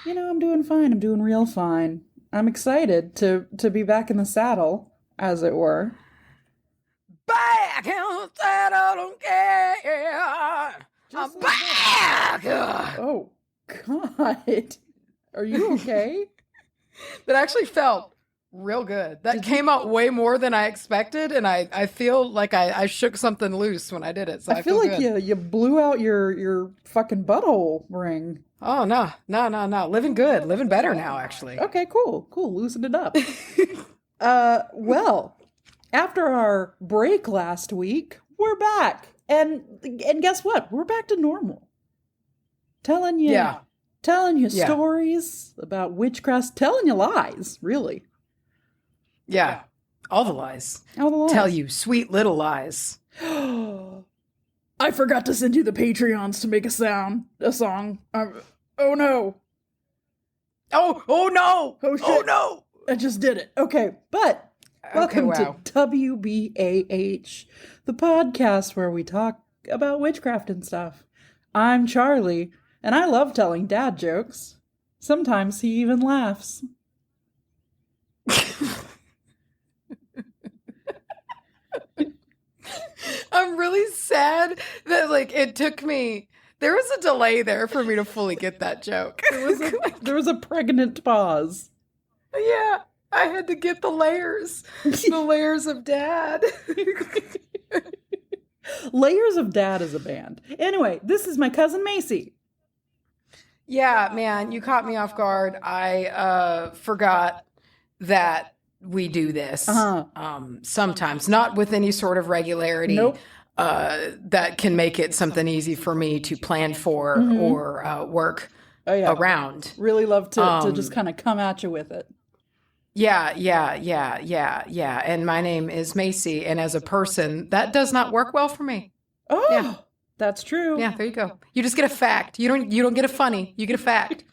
I'm doing fine. I'm doing real fine. I'm excited to be back in the saddle, as it were. Back in the saddle, don't care. Just I'm like that. back. Oh, God. Are you okay? That actually felt real good. That came out way more than I expected, and I feel like I shook something loose when I did it. So I feel like good. you blew out your fucking butthole ring. Oh, no. Living good. Living better now, actually. Okay, cool. Loosen it up. Well, after our break last week, we're back. And guess what? We're back to normal. Telling you stories about witchcraft, telling you lies, really. Yeah. All the lies. All the lies. Tell you sweet little lies. I forgot to send you the Patreons to make a song. Oh no. Oh no. Oh shit. Oh no. I just did it. Okay, but welcome wow. to WBAH, the podcast where we talk about witchcraft and stuff. I'm Charlie, and I love telling dad jokes. Sometimes he even laughs. I'm really sad that it took me. There was a delay there for me to fully get that joke. There was a pregnant pause. Yeah, I had to get the layers of dad. Layers of Dad is a band. Anyway, this is my cousin Macy. Yeah, man, you caught me off guard. I forgot that we do this sometimes, not with any sort of regularity. Nope. That can make it something easy for me to plan for or work around. Really love to just kind of come at you with it. Yeah. And my name is Macy, and as a person, that does not work well for me. Oh, yeah. That's true. Yeah, there you go. You just get a fact. You don't get a funny. You get a fact.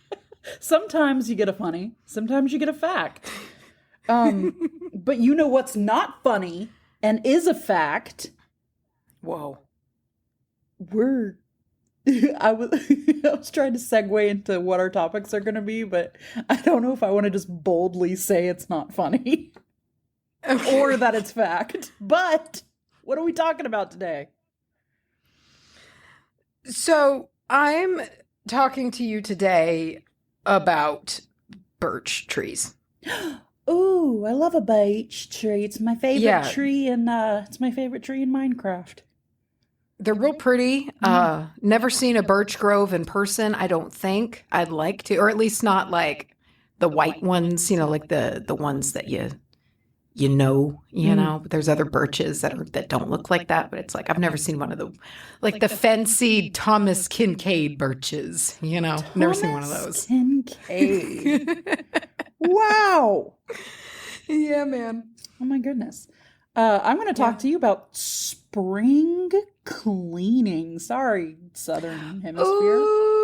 Sometimes you get a funny. Sometimes you get a fact. But you know what's not funny and is a fact? Whoa. I was trying to segue into what our topics are going to be, but I don't know if I want to just boldly say it's not funny or that it's fact. But what are we talking about today? So I'm talking to you today about birch trees. Ooh, I love a birch tree. It's my favorite tree, and it's my favorite tree in Minecraft. They're real pretty. Never seen a birch grove in person, I don't think. I'd like to, or at least not like the white ones, like the ones that you know. But there's other birches that don't look like that, but it's like I've never seen one of the fancy Thomas Kincaid birches, never seen one of those. Kincaid. Wow. Yeah, man. Oh my goodness. I'm going to talk to you about spring cleaning. Sorry, Southern Hemisphere. Ooh,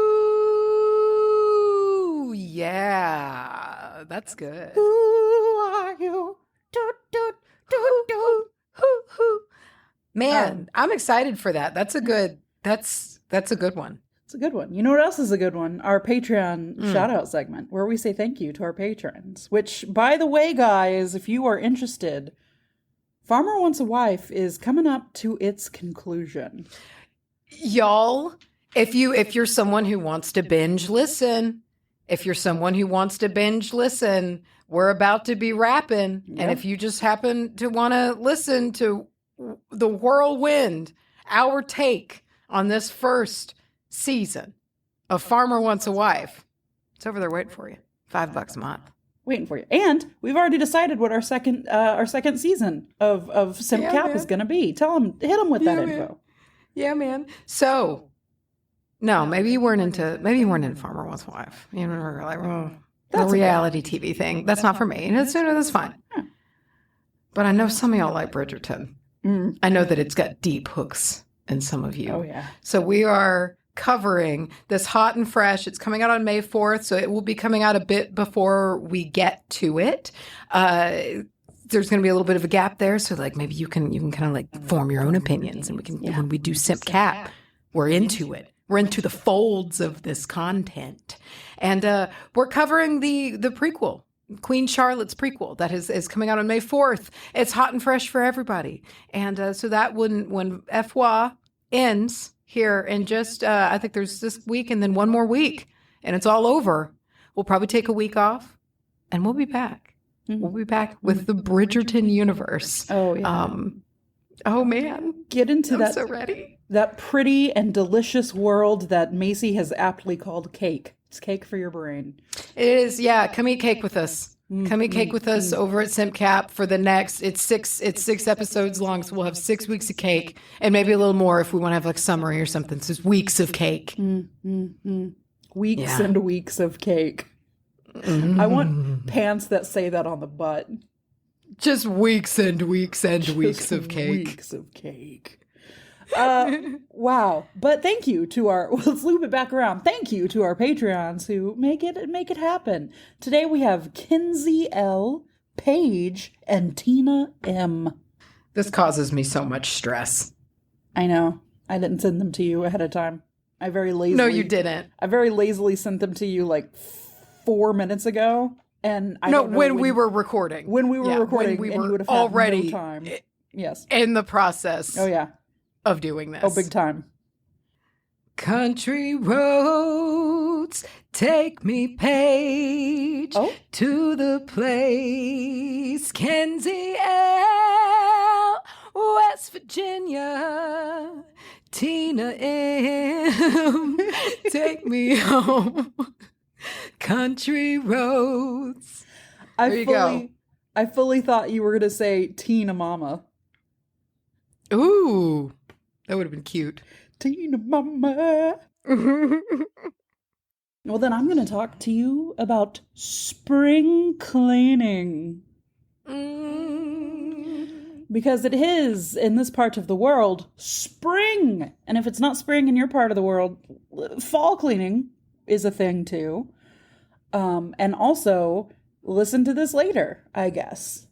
yeah. That's good. Who are you? Do, do, do, do. Man, I'm excited for that. That's a good one. It's a good one. You know what else is a good one? Our Patreon shout-out segment, where we say thank you to our patrons. Which, by the way, guys, if you are interested, Farmer Wants a Wife is coming up to its conclusion. Y'all, if you're someone who wants to binge listen, we're about to be wrapping. Yep. And if you just happen to want to listen to the whirlwind, our take on this first season of Farmer Wants a Wife, it's over there waiting for you. $5 a month. Waiting for you. And we've already decided what our second season of Simp Cap is going to be. Hit them with that info. Yeah, man. So, no, maybe you weren't into Farmer Wants a Wife. You were like, the reality TV thing. That's not for me. And that's fine. Yeah. But I know some of y'all like Bridgerton. I know that it's got deep hooks in some of you. Oh, yeah. So we are covering this hot and fresh. It's coming out on May 4th, so it will be coming out a bit before we get to it. There's going to be a little bit of a gap there, so maybe you can kind of form your own opinions, and we can when we do Simp Cap, we're into it. We're into the folds of this content. And we're covering the prequel, Queen Charlotte's prequel that is coming out on May 4th. It's hot and fresh for everybody. And so that when FWA ends here in just, I think there's this week and then one more week, and it's all over, we'll probably take a week off and we'll be back. Mm-hmm. We'll be back with the Bridgerton universe. Oh, yeah. Oh, man. Get into I'm that. So ready. That pretty and delicious world that Macy has aptly called cake. It's cake for your brain. It is, yeah. Come eat cake with us. Come eat cake with us over at SimpCap for the next. It's six episodes long, so we'll have 6 weeks of cake, and maybe a little more if we want to have like summary or something. So it's weeks of cake. Weeks and weeks of cake. I want pants that say that on the butt. Just weeks and weeks and weeks of cake. Weeks of cake. Wow. But thank you to our, let's loop it back around. Thank you to our Patreons who make it happen. Today we have Kinsey L, Paige, and Tina M. This causes me so much stress. I know. I didn't send them to you ahead of time. I very lazily. No, you didn't. I very lazily sent them to you like 4 minutes ago. And I don't know when we were recording. When we were recording, we and were you would have had already no time. Yes. In the process. Oh, yeah. Of doing this. Oh, big time. Country roads, take me, Paige, to the place, Kenzie L, West Virginia, Tina M, take me home. Country roads. There you go. I fully thought you were going to say Tina Mama. Ooh, that would have been cute. Tina Mama. Well, then I'm going to talk to you about spring cleaning. Because it is, in this part of the world, spring. And if it's not spring in your part of the world, fall cleaning is a thing too. And also, listen to this later, I guess.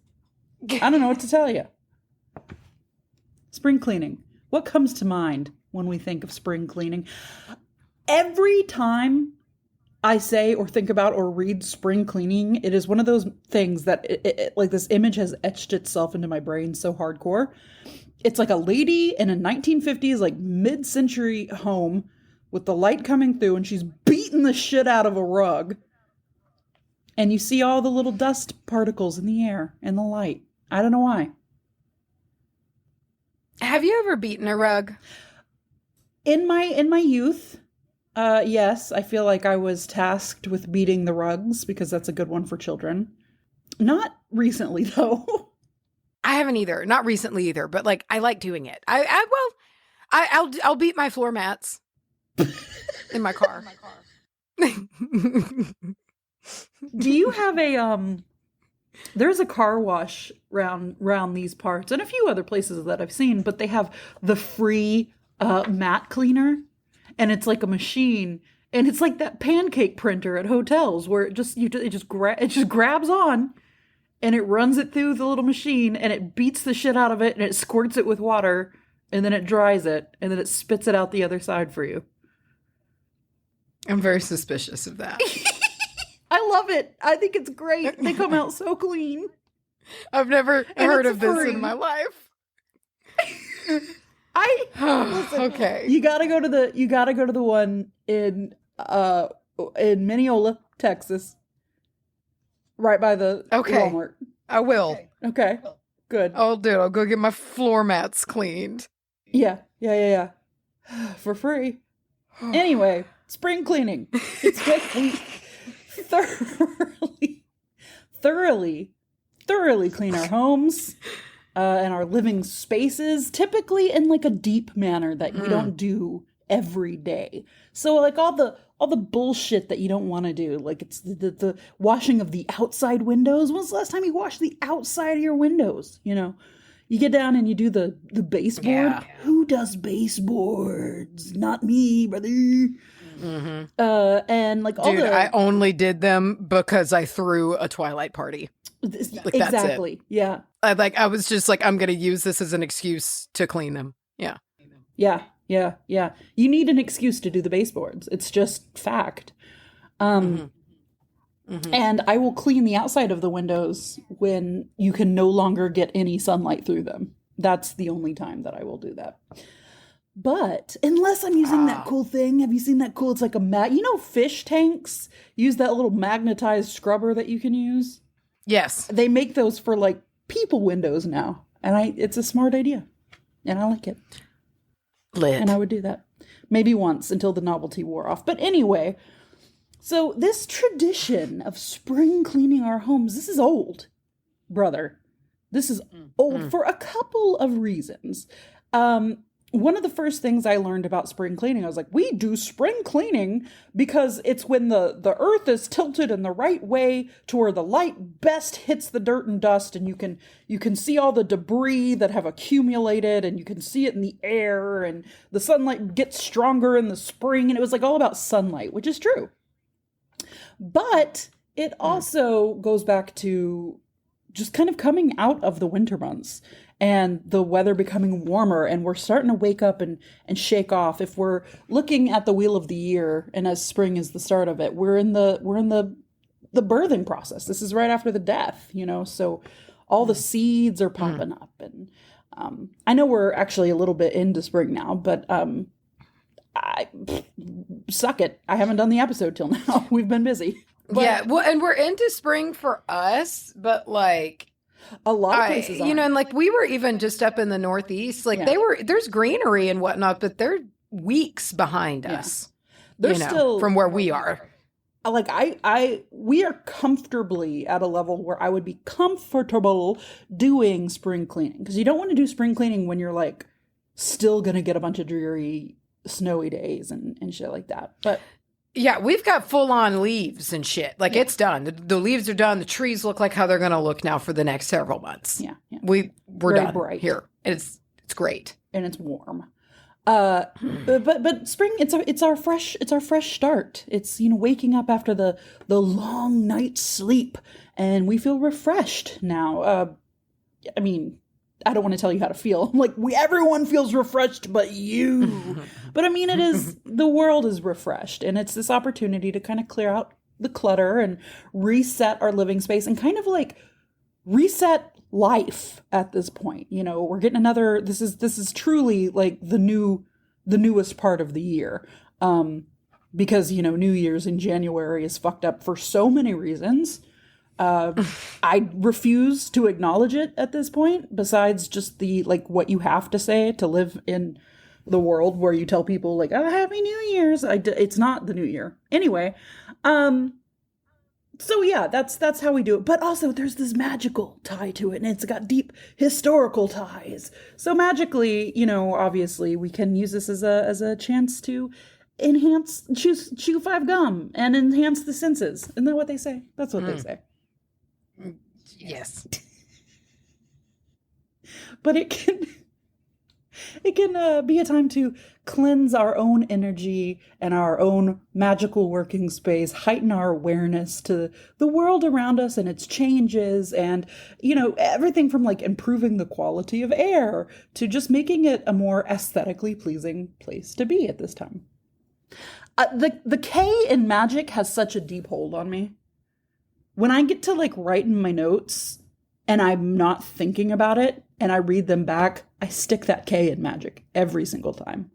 I don't know what to tell you. Spring cleaning. What comes to mind when we think of spring cleaning? Every time I say or think about or read spring cleaning, it is one of those things that like this image has etched itself into my brain so hardcore. It's like a lady in a 1950s, like mid-century home with the light coming through, and she's beating the shit out of a rug. And you see all the little dust particles in the air and the light. I don't know why. Have you ever beaten a rug? In my youth, yes, I feel like I was tasked with beating the rugs because that's a good one for children. Not recently, though. I haven't either. Not recently either, but like I like doing it. I'll beat my floor mats in my car. Do you have a there's a car wash round these parts and a few other places that I've seen, but they have the free mat cleaner, and it's like a machine, and it's like that pancake printer at hotels where it just grabs on and it runs it through the little machine and it beats the shit out of it and it squirts it with water and then it dries it and then it spits it out the other side for you. I'm very suspicious of that. I love it. I think it's great. They come out so clean. I've never heard of this in my life. Listen, okay. You gotta go to the one in Mineola, Texas. Right by the Walmart. I will. Okay. Good. I'll do it. I'll go get my floor mats cleaned. Yeah. For free. Anyway, spring cleaning. It's when we thoroughly clean our homes and our living spaces, typically in like a deep manner that you don't do every day. So like all the bullshit that you don't want to do, like it's the washing of the outside windows. When's the last time you washed the outside of your windows? You know, you get down and you do the baseboard. Yeah. Who does baseboards? Not me, brother. Mm-hmm. And like all I only did them because I threw a Twilight party. Like, exactly. That's it. Yeah. I was just like, I'm going to use this as an excuse to clean them. Yeah. Yeah. Yeah. Yeah. You need an excuse to do the baseboards. It's just fact. And I will clean the outside of the windows when you can no longer get any sunlight through them. That's the only time that I will do that. But unless I'm using that cool thing, have you seen that cool? It's like fish tanks use that little magnetized scrubber that you can use. Yes. They make those for like people windows now. And it's a smart idea. And I like it. Lit. And I would do that. Maybe once until the novelty wore off. But anyway, so this tradition of spring cleaning our homes, this is old, brother. This is old for a couple of reasons. One of the first things I learned about spring cleaning, I was like, we do spring cleaning because it's when the earth is tilted in the right way to where the light best hits the dirt and dust, and you can see all the debris that have accumulated, and you can see it in the air, and the sunlight gets stronger in the spring, and it was like all about sunlight, which is true. But it also goes back to just kind of coming out of the winter months and the weather becoming warmer, and we're starting to wake up and shake off. If we're looking at the wheel of the year, and as spring is the start of it, we're in the birthing process. This is right after the death, so all the seeds are popping up. And I know we're actually a little bit into spring now, but suck it. I haven't done the episode till now. We've been busy. But, yeah, well, and we're into spring for us, but like a lot of places are. And like we were even just up in the Northeast, like there's greenery and whatnot, but they're weeks behind us. They're still from where we are. Like we are comfortably at a level where I would be comfortable doing spring cleaning, because you don't want to do spring cleaning when you're like still going to get a bunch of dreary snowy days and shit like that. But yeah, we've got full on leaves and shit. Like it's done. The leaves are done. The trees look like how they're going to look now for the next several months. Yeah. We're very done bright here. It's great. And it's warm. But spring, it's our fresh start. It's, waking up after the long night's sleep, and we feel refreshed now. I mean, I don't want to tell you how to feel. Like everyone feels refreshed, but you. But I mean, the world is refreshed, and it's this opportunity to kind of clear out the clutter and reset our living space and kind of like reset life at this point. We're getting another, this is truly like the newest part of the year. Because, New Year's in January is fucked up for so many reasons. I refuse to acknowledge it at this point, besides just the, like, what you have to say to live in the world where you tell people like, oh, Happy New Year's. It's not the New Year. Anyway, so yeah, that's how we do it. But also there's this magical tie to it, and it's got deep historical ties. So magically, obviously we can use this as a chance to chew five gum and enhance the senses. Isn't that what they say? That's what they say. Yes. But it can be a time to cleanse our own energy and our own magical working space, heighten our awareness to the world around us and its changes, and, everything from like improving the quality of air to just making it a more aesthetically pleasing place to be at this time. The K in magic has such a deep hold on me. When I get to like write in my notes and I'm not thinking about it and I read them back, I stick that K in magic every single time.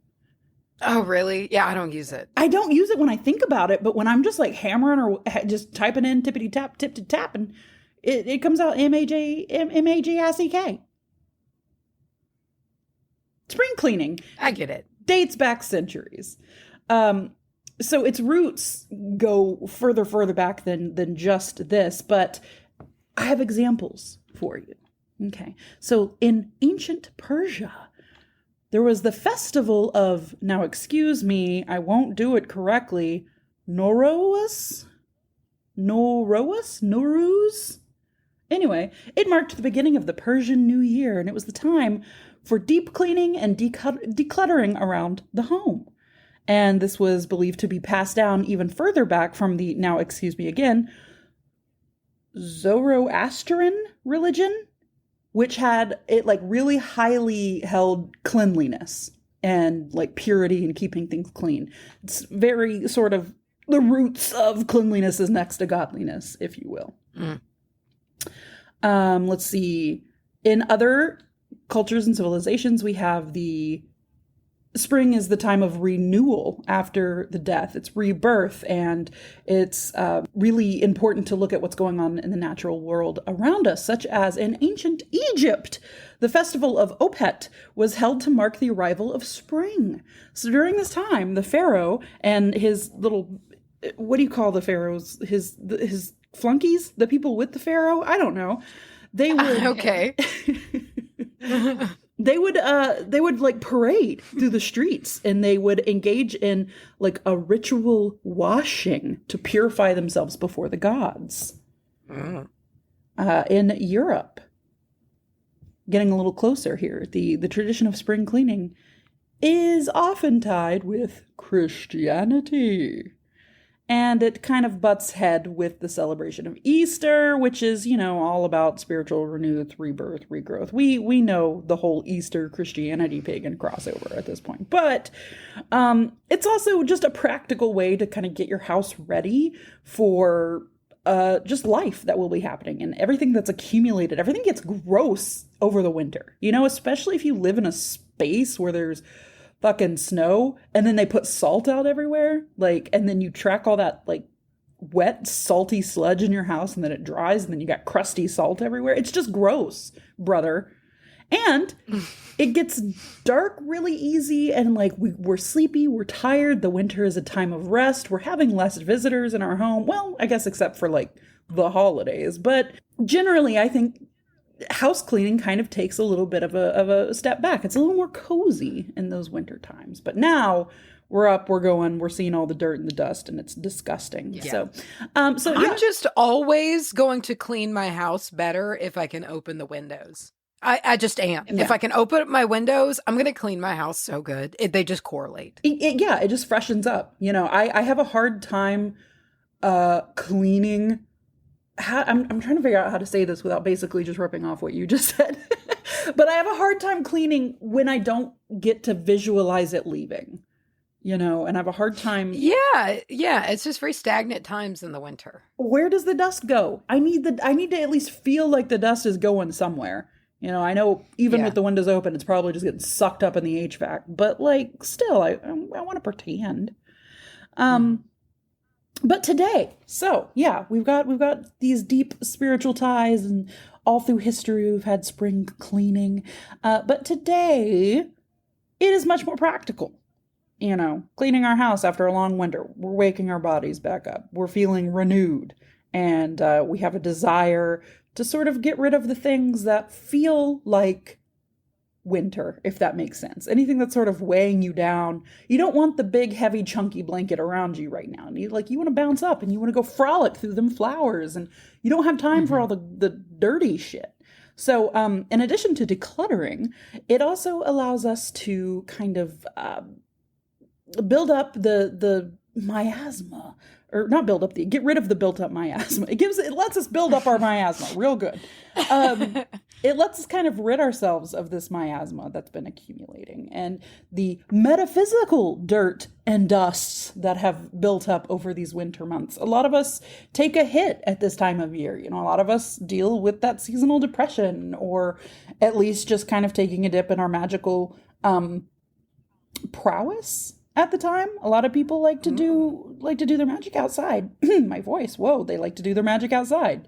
Oh, really? Yeah, I don't use it. I don't use it when I think about it, but when I'm just like hammering or just typing in tippity tap, tip to tap, and it comes out M-A-G-I-C-K. Spring cleaning. I get it. Dates back centuries. So its roots go further back than just this, but I have examples for you. Okay. So in ancient Persia, there was the festival of, now excuse me, I won't do it correctly, Nowruz? Anyway, it marked the beginning of the Persian New Year, and it was the time for deep cleaning and decluttering around the home. And this was believed to be passed down even further back from the, now excuse me again, Zoroastrian religion, which had it like really highly held cleanliness and like purity and keeping things clean. It's very sort of the roots of cleanliness is next to godliness, if you will. Let's see. In other cultures and civilizations, we have the spring is the time of renewal after the death. It's rebirth, and it's really important to look at what's going on in the natural world around us, such as in ancient Egypt. The festival of Opet was held to mark the arrival of spring. So during this time, the pharaoh and his little, what do you call the pharaohs? His flunkies? The people with the pharaoh? I don't know. They would... Okay. They would like parade through the streets, and they would engage in like a ritual washing to purify themselves before the gods. In Europe, getting a little closer here, the tradition of spring cleaning is often tied with Christianity. And it kind of butts head with the celebration of Easter, which is, all about spiritual renewal, rebirth, regrowth. We know the whole Easter Christianity pagan crossover at this point. But it's also just a practical way to kind of get your house ready for just life that will be happening. And everything that's accumulated, everything gets gross over the winter. Especially if you live in a space where there's fucking snow, and then they put salt out everywhere, and then you track all that wet salty sludge in your house, and then it dries, and then you got crusty salt everywhere. It's just gross, brother. And it gets dark really easy, and we're sleepy, we're tired. The winter is a time of rest. We're having less visitors in our home, well, I guess except for the holidays, but generally I think house cleaning kind of takes a little bit of a step back. It's a little more cozy in those winter times. But now we're up, we're going, we're seeing all the dirt and the dust, and it's disgusting. Yeah. So I'm just always going to clean my house better if I can open the windows. I just am. Yeah. If I can open up my windows, I'm going to clean my house so good. They just correlate. It just freshens up. I have a hard time cleaning. I'm trying to figure out how to say this without basically just ripping off what you just said. But I have a hard time cleaning when I don't get to visualize it leaving, and I have a hard time. Yeah. It's just very stagnant times in the winter. Where does the dust go? I need to at least feel like the dust is going somewhere. I know even with the windows open, it's probably just getting sucked up in the HVAC, but still, I want to pretend. But today, we've got these deep spiritual ties, and all through history we've had spring cleaning. But today, it is much more practical. Cleaning our house after a long winter. We're waking our bodies back up. We're feeling renewed. And we have a desire to sort of get rid of the things that feel like winter, if that makes sense. Anything that's sort of weighing you down. You don't want the big, heavy, chunky blanket around you right now. You want to bounce up, and you want to go frolic through them flowers, and you don't have time for all the dirty shit. So in addition to decluttering, it also allows us to kind of build up the miasma. Or not build up get rid of the built up miasma. It lets us build up our miasma real good. It lets us kind of rid ourselves of this miasma that's been accumulating, and the metaphysical dirt and dusts that have built up over these winter months. A lot of us take a hit at this time of year. A lot of us deal with that seasonal depression, or at least just kind of taking a dip in our magical prowess. At the time, a lot of people like to do their magic outside. My voice, whoa, they like to do their magic outside.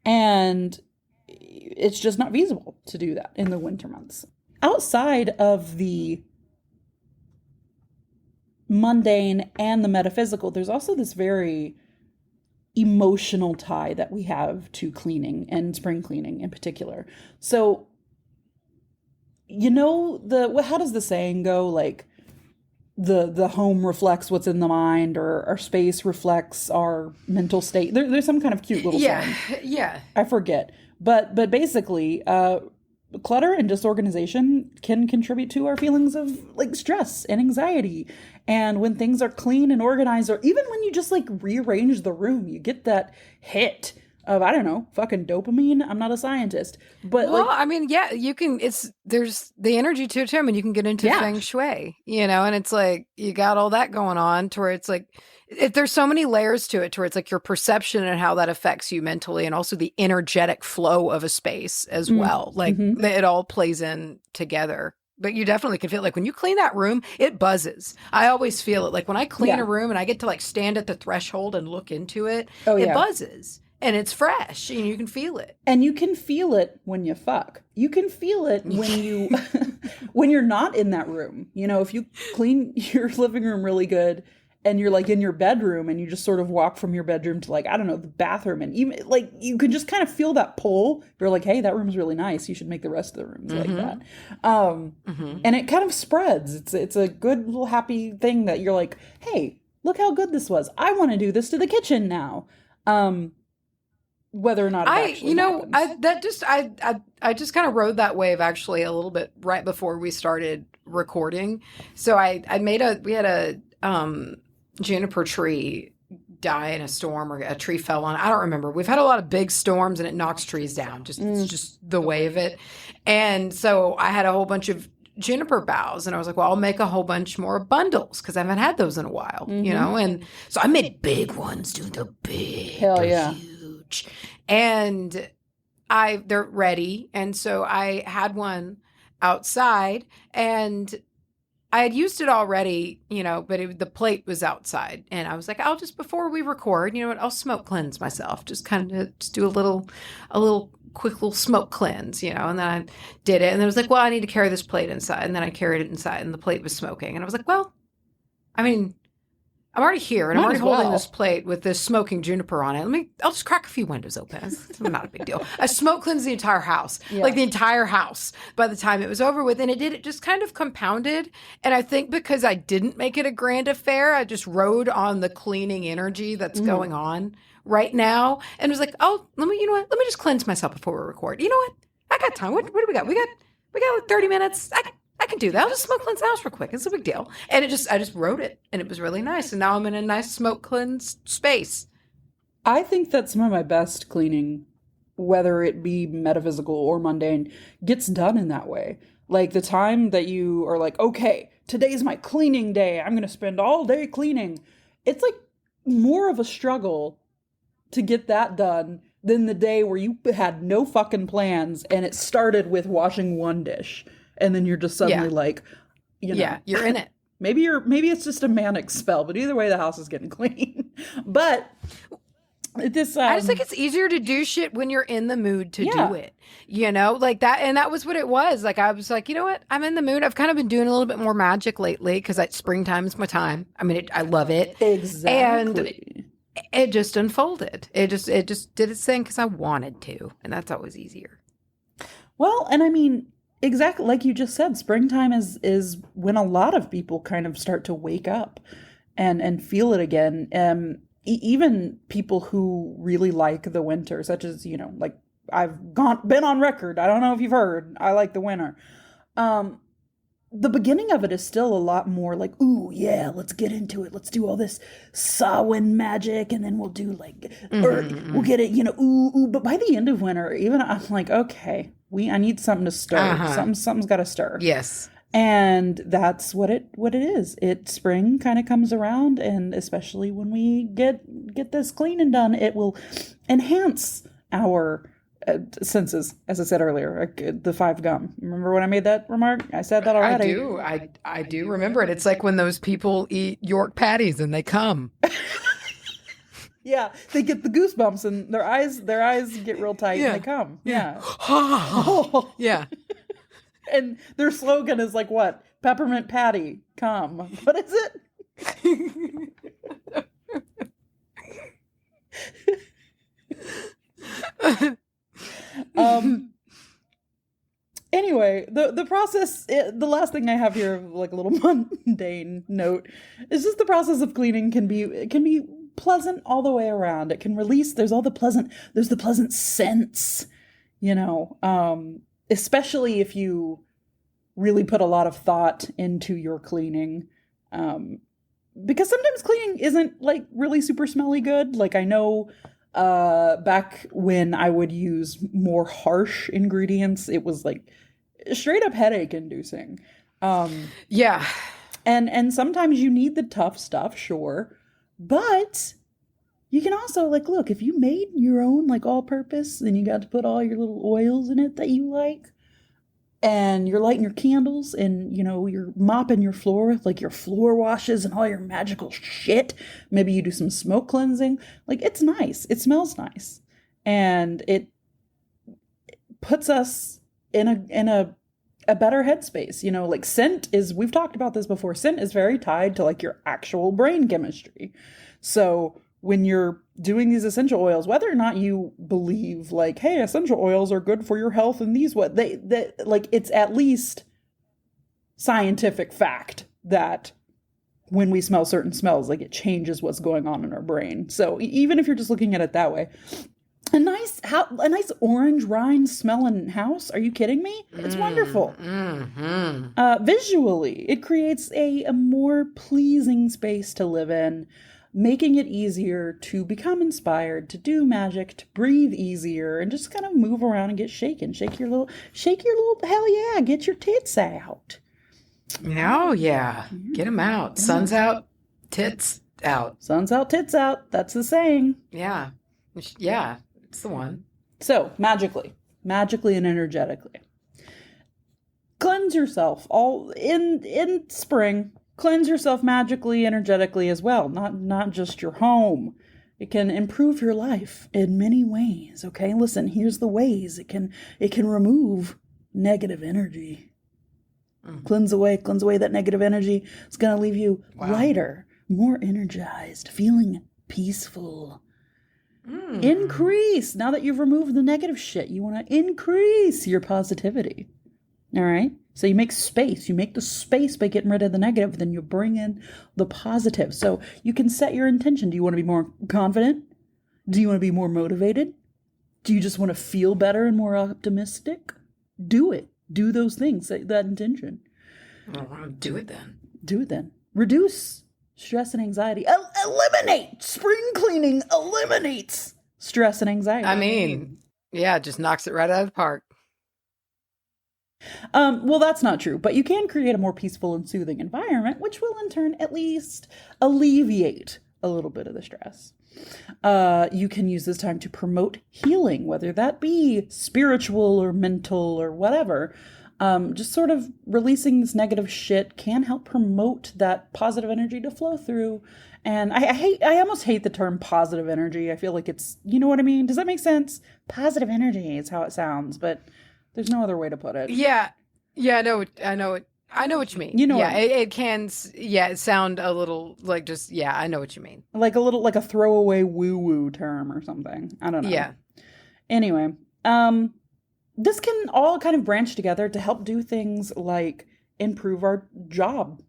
And it's just not feasible to do that in the winter months. Outside of the mundane and the metaphysical, there's also this very emotional tie that we have to cleaning, and spring cleaning in particular. So, how does the saying go? The home reflects what's in the mind, or our space reflects our mental state. There's some kind of cute little saying. Yeah. I forget. But basically, clutter and disorganization can contribute to our feelings of stress and anxiety. And when things are clean and organized, or even when you just rearrange the room, you get that hit of, I don't know, fucking dopamine. I'm not a scientist, but well, I mean, yeah, you can. There's the energy to it too. I mean, you can get into feng shui, and it's like you got all that going on to where it's like there's so many layers to it, to where it's like your perception and how that affects you mentally, and also the energetic flow of a space as well. Like it all plays in together. But you definitely can feel like when you clean that room, it buzzes. I always feel it. Like when I clean a room and I get to like stand at the threshold and look into it, it buzzes. And it's fresh, and you can feel it. And you can feel it when you fuck. You can feel it when you, when you're not in that room. If you clean your living room really good, and you're like in your bedroom, and you just sort of walk from your bedroom to like, I don't know, the bathroom, and even like you can just kind of feel that pull. You're like, hey, that room's really nice. You should make the rest of the rooms like that. And it kind of spreads. It's a good little happy thing that you're like, hey, look how good this was. I want to do this to the kitchen now. Whether or not it actually happens. I just kind of rode that wave actually a little bit right before we started recording. So we had a juniper tree die in a storm, or a tree fell on. I don't remember. We've had a lot of big storms, and it knocks trees down. It's just the way of it. And so I had a whole bunch of juniper boughs, and I was like, well, I'll make a whole bunch more bundles because I haven't had those in a while, and so I made big ones, dude. They're big. Hell yeah. Huge. And they're ready. And so I had one outside, and I had used it already, but the plate was outside, and I was like, I'll just, before we record, I'll smoke cleanse myself, just kind of just do a little quick little smoke cleanse, and then I did it, and I was like, well, I need to carry this plate inside, and then I carried it inside, and the plate was smoking, and I was like, well, I mean, I'm already here, and I'm already holding this plate with this smoking juniper on it. I'll just crack a few windows open. It's not a big deal. I smoke cleansed the entire house, like the entire house by the time it was over with. And it just kind of compounded. And I think because I didn't make it a grand affair, I just rode on the cleaning energy that's going on right now. And was like, oh, let me just cleanse myself before we record. You know what? I got time. What do we got? We got like 30 minutes. I can do that. I'll just smoke cleanse the house real quick. It's a big deal. And I just wrote it, and it was really nice. And now I'm in a nice smoke cleanse space. I think that some of my best cleaning, whether it be metaphysical or mundane, gets done in that way. Like the time that you are like, okay, today's my cleaning day. I'm going to spend all day cleaning. It's like more of a struggle to get that done than the day where you had no fucking plans and it started with washing one dish. And then you're just suddenly like, you're in it. Maybe it's just a manic spell, but either way, the house is getting clean. But this, I just think it's easier to do shit when you're in the mood to do it, like that. And that was what it was. Like, I was like, you know what? I'm in the mood. I've kind of been doing a little bit more magic lately because springtime is my time. I mean, I love it. Exactly. And it just unfolded. It just did its thing because I wanted to. And that's always easier. Well, and I mean, exactly like you just said, springtime is when a lot of people kind of start to wake up and feel it again. Even people who really like the winter, such as, like I've been on record. I don't know if you've heard, I like the winter. The beginning of it is still a lot more like, ooh, yeah, let's get into it. Let's do all this Samhain magic, and then we'll do like, or we'll get it, ooh. But by the end of winter, even I'm like, okay, I need something to stir. Something's got to stir. Yes. And that's what it is. Spring kind of comes around, and especially when we get this cleaning done, it will enhance our senses, as I said earlier, the 5 gum. Remember when I made that remark? I said that already. I do remember it. It's like when those people eat York patties and they come. Yeah, they get the goosebumps and their eyes get real tight and they come. Yeah. Yeah. And their slogan is like what? Peppermint patty, come. What is it? Anyway, the process, the last thing I have here, like a little mundane note, is just the process of cleaning can be pleasant all the way around. It can release, there's the pleasant scents, especially if you really put a lot of thought into your cleaning. Because sometimes cleaning isn't like really super smelly good. Like I know Back when I would use more harsh ingredients, it was like straight up headache inducing. Yeah. And sometimes you need the tough stuff, sure. But you can also, like, look, if you made your own, like, all-purpose, and you got to put all your little oils in it that you like, and you're lighting your candles, and, you know, you're mopping your floor with, like, your floor washes and all your magical shit. Maybe you do some smoke cleansing. Like, it's nice. It smells nice. And it puts us in a better headspace. You know, like, scent is, we've talked about this before, scent is very tied to, like, your actual brain chemistry. So when you're doing these essential oils, whether or not you believe, like, hey, essential oils are good for your health and these what they like, it's at least scientific fact that when we smell certain smells, like, it changes what's going on in our brain. So even if you're just looking at it that way, a nice orange rind smelling house, are you kidding me? It's wonderful. Visually, it creates a more pleasing space to live in, making it easier to become inspired, to do magic, to breathe easier, and just kind of move around and get shaken. Shake your little, hell yeah, get your tits out. Oh, yeah. Get them out. Sun's out, tits out. Sun's out, tits out. That's the saying. Yeah. Yeah, it's the one. So, magically and energetically. Cleanse yourself all in spring. Cleanse yourself magically, energetically as well, not just your home. It can improve your life in many ways, okay? Listen, here's the ways. It can remove negative energy. Cleanse away that negative energy. It's going to leave you lighter, more energized, feeling peaceful. Increase. Now that you've removed the negative shit, you want to increase your positivity. All right? So you make space. You make the space by getting rid of the negative. Then you bring in the positive. So you can set your intention. Do you want to be more confident? Do you want to be more motivated? Do you just want to feel better and more optimistic? Do it. Do those things. Set that intention. Do it then. Do it then. Reduce stress and anxiety. Eliminate. Spring cleaning eliminates stress and anxiety. I mean, yeah, it just knocks it right out of the park. Well, that's not true, but you can create a more peaceful and soothing environment, which will in turn at least alleviate a little bit of the stress. You can use this time to promote healing, whether that be spiritual or mental or whatever. Just sort of releasing this negative shit can help promote that positive energy to flow through. And I almost hate the term positive energy. I feel like it's, you know what I mean? Does that make sense? Positive energy is how it sounds, but there's no other way to put it. Yeah. I know what you mean. You know, yeah, it can. Yeah, it sound a little like just. Yeah, I know what you mean. Like a throwaway woo-woo term or something. I don't know. Yeah. Anyway, this can all kind of branch together to help do things like improve our job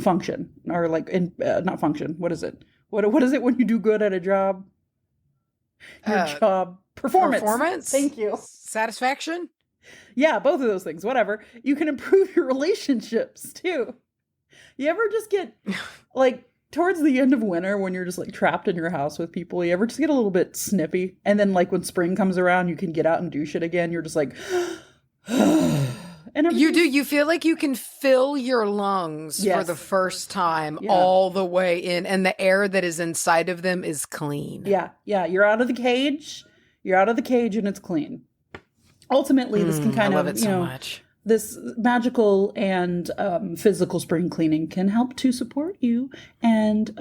function, or like not function. What is it? What is it when you do good at a job? Your job performance. Thank you. Satisfaction. Yeah, both of those things. Whatever. You can improve your relationships too. You ever just get like towards the end of winter when you're just like trapped in your house with people? You ever just get a little bit snippy, and then like when spring comes around, you can get out and do shit again. You're just like. And you do. You feel like you can fill your lungs for the first time all the way in, and the air that is inside of them is clean. Yeah. You're out of the cage. And it's clean. Ultimately, this can kind I love of, it so much. This magical and physical spring cleaning can help to support you. And,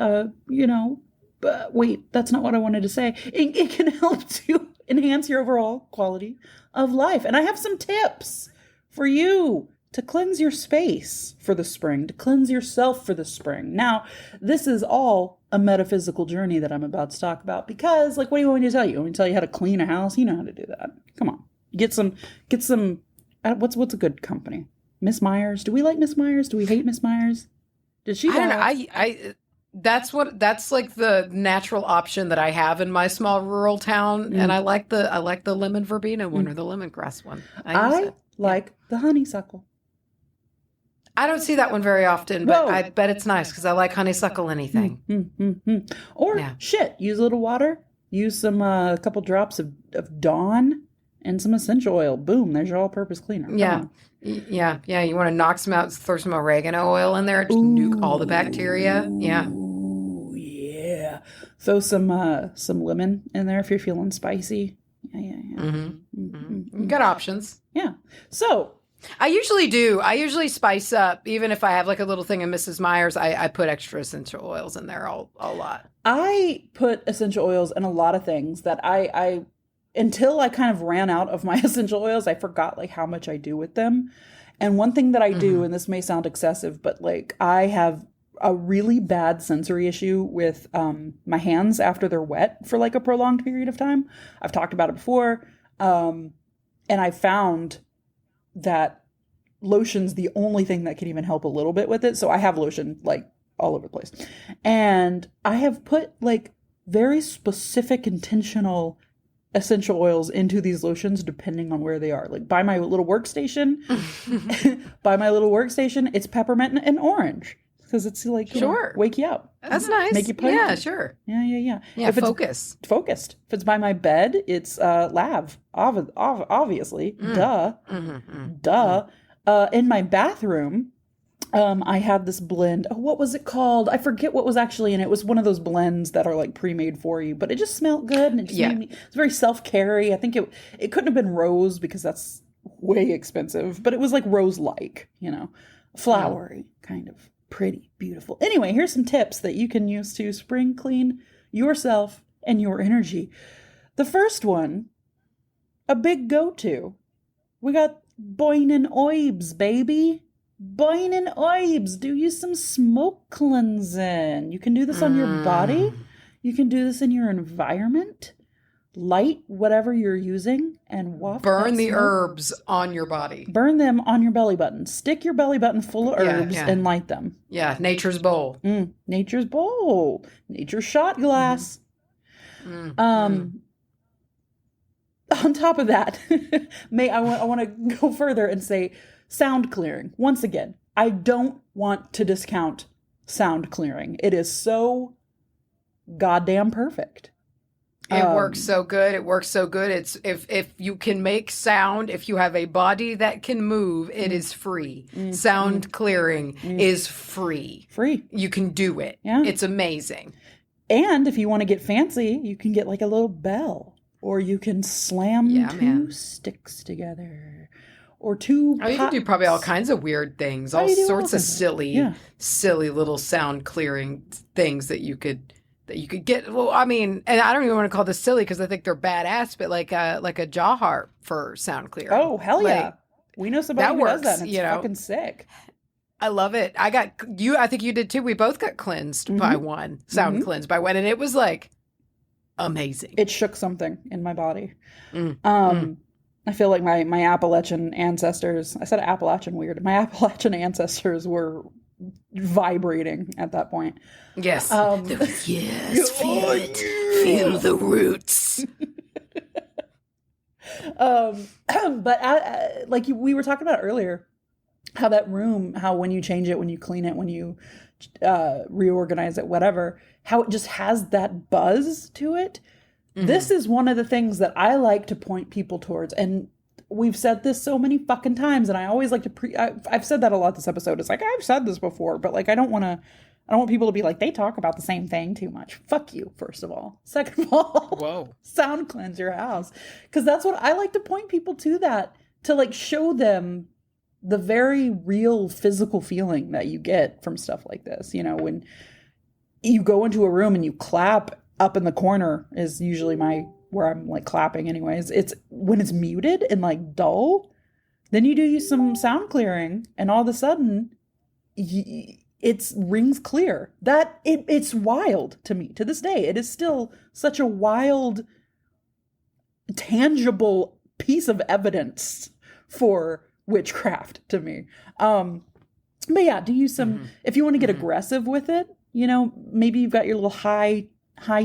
wait, that's not what I wanted to say. It can help to enhance your overall quality of life. And I have some tips for you to cleanse your space for the spring, to cleanse yourself for the spring. Now, this is all a metaphysical journey that I'm about to talk about because, like, what do you want me to tell you? I want me to tell you how to clean a house? You know how to do that. Come on. Get some, what's a good company? Miss Myers? Do we like Miss Myers? Do we hate Miss Myers? Did she? I don't know. That's like the natural option that I have in my small rural town. And I like the lemon verbena one or the lemongrass one. I like the honeysuckle. I don't see that one very often, but I bet it's nice because I like honeysuckle anything. Or shit, use a little water, use some a couple drops of Dawn and some essential oil. Boom, there's your all-purpose cleaner. Yeah. You want to knock some out, throw some oregano oil in there, just nuke all the bacteria. Yeah. Ooh, yeah. Throw some lemon in there if you're feeling spicy. Yeah. You got options. Yeah. So I usually spice up, even if I have like a little thing of Mrs. Meyer's, I put extra essential oils in there a lot. I put essential oils in a lot of things that I until I kind of ran out of my essential oils, I forgot like how much I do with them. And one thing that I do, and this may sound excessive, but like I have a really bad sensory issue with my hands after they're wet for like a prolonged period of time. I've talked about it before. And I found that lotion's the only thing that can even help a little bit with it. So I have lotion like all over the place. And I have put like very specific intentional essential oils into these lotions depending on where they are. Like by my little workstation, it's peppermint and orange because it's like wake you up. That's nice. Make you pumpy. Yeah, sure. Yeah. Yeah, focused. If it's by my bed, it's lav. Obviously, duh. In my bathroom, I had this blend. Oh, what was it called? I forget what was actually in it. It was one of those blends that are like pre-made for you, but it just smelled good and it just made me, it's very self-carry. I think it couldn't have been rose because that's way expensive, but it was like rose-like, flowery, kind of pretty, beautiful. Anyway, here's some tips that you can use to spring clean yourself and your energy. The first one, a big go-to. We got Boyne Oibs, baby. Boyne Oibs. Do you some smoke cleansing. You can do this on your body. You can do this in your environment. Light whatever you're using and waft. Burn the herbs on your body. Burn them on your belly button. Stick your belly button full of herbs and light them. Yeah, nature's bowl. Nature's bowl. Nature's shot glass. On top of that, I want to go further and say sound clearing. Once again, I don't want to discount sound clearing. It is so goddamn perfect. It works so good. It's if you can make sound, if you have a body that can move, it is free. Sound clearing is free. You can do it. Yeah. It's amazing. And if you want to get fancy, you can get like a little bell. Or you can slam two sticks together. Or two you can do probably all kinds of weird things. All sorts of silly little sound clearing things that you could get. Well, I mean, and I don't even want to call this silly because I think they're badass, but like a jaw harp for sound clearing. Oh, hell yeah. We know somebody who does that and it's fucking sick. I love it. I think you did too. We both got cleansed by one, sound cleansed by one. And it was like, amazing. It shook something in my body. I feel like my Appalachian ancestors, I said Appalachian weird, my Appalachian ancestors were vibrating at that point. Yes. Feel it. Feel the roots. But like we were talking about earlier, how that room, how when you change it, when you clean it, when you reorganize it, whatever, how it just has that buzz to it. This is one of the things that I like to point people towards. And we've said this so many fucking times. And I always like to I've said that a lot this episode. It's like, I've said this before, but like, I don't want people to be like, they talk about the same thing too much. Fuck you, first of all. Second of all, sound cleanse your house. Because that's what I like to point people to, that to like show them the very real physical feeling that you get from stuff like this. When you go into a room and you clap, up in the corner is usually where I'm like clapping anyways. It's when it's muted and like dull, then you do some sound clearing and all of a sudden it rings clear. That it's wild to me to this day. It is still such a wild, tangible piece of evidence for witchcraft to me. But yeah, do you if you want to get aggressive with it, maybe you've got your little high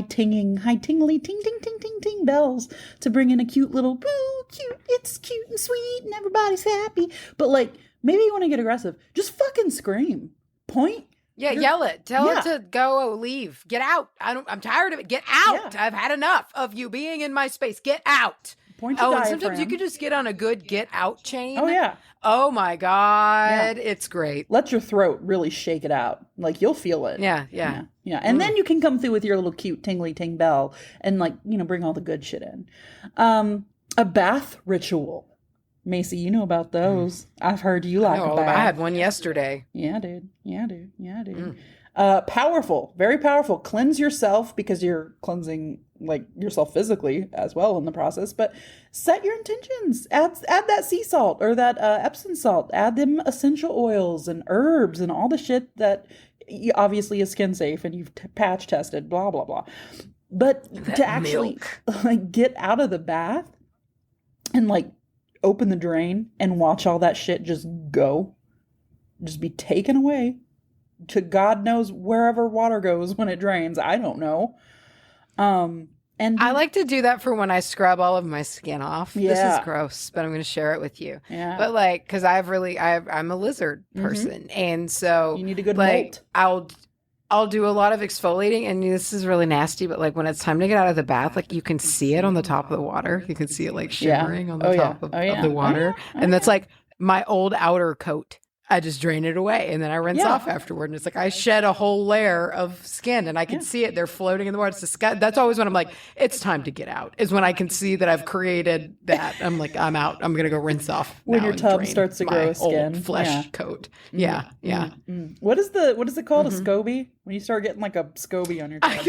tingly ting ting ting ting ting bells to bring in a cute little boo, cute, it's cute and sweet and everybody's happy. But like maybe you want to get aggressive. Just fucking scream. Point. Yeah, yell it. Tell it to go, leave. Get out. I'm tired of it. Get out. Yeah. I've had enough of you being in my space. Get out. Point your diaphragm. And sometimes you could just get on a good get out chain. Oh, yeah. Oh, my God. Yeah. It's great. Let your throat really shake it out. Like, you'll feel it. Yeah. And then you can come through with your little cute tingly ting bell and, like, bring all the good shit in. A bath ritual. Macy, you know about those. I've heard you like a bath. I had one yesterday. Yeah, dude. Powerful. Very powerful. Cleanse yourself because you're cleansing like yourself physically as well in the process. But set your intentions. Add that sea salt or that Epsom salt. Add them essential oils and herbs and all the shit that obviously is skin safe and you've patch tested, blah, blah, blah. But that to actually like get out of the bath and like open the drain and watch all that shit just go. Just be taken away to God knows wherever water goes when it drains. I don't know. And I like to do that for when I scrub all of my skin off. Yeah. This is gross, but I'm going to share it with you. Yeah. But like, because I'm a lizard person, and so you need a good molt. I'll do a lot of exfoliating, and this is really nasty, but like when it's time to get out of the bath, like you can see it on the top of the water. You can see it like shimmering on the top of the water. And that's like my old outer coat. I just drain it away and then I rinse off afterward. And it's like I shed a whole layer of skin and I can see it. They're floating in the water. It's disgusting. That's always when I'm like, it's time to get out, is when I can see that I've created that. I'm like, I'm out. I'm going to go rinse off. When your tub starts to grow skin. Old flesh coat. Yeah. What is it called? A SCOBY? When you start getting like a SCOBY on your tub.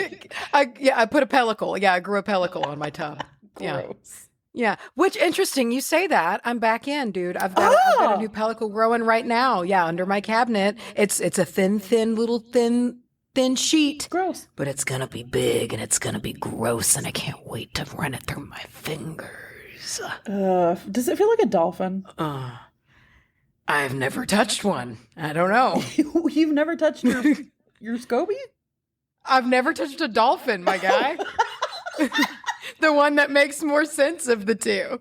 I put a pellicle. Yeah, I grew a pellicle on my tub. Gross. Yeah, which interesting. You say that. I'm back in, dude. I've got a new pellicle growing right now. Yeah, under my cabinet. It's a thin sheet. Gross. But it's gonna be big and it's gonna be gross, and I can't wait to run it through my fingers. Does it feel like a dolphin? I've never touched one. I don't know. You've never touched your SCOBY? I've never touched a dolphin, my guy. The one that makes more sense of the two.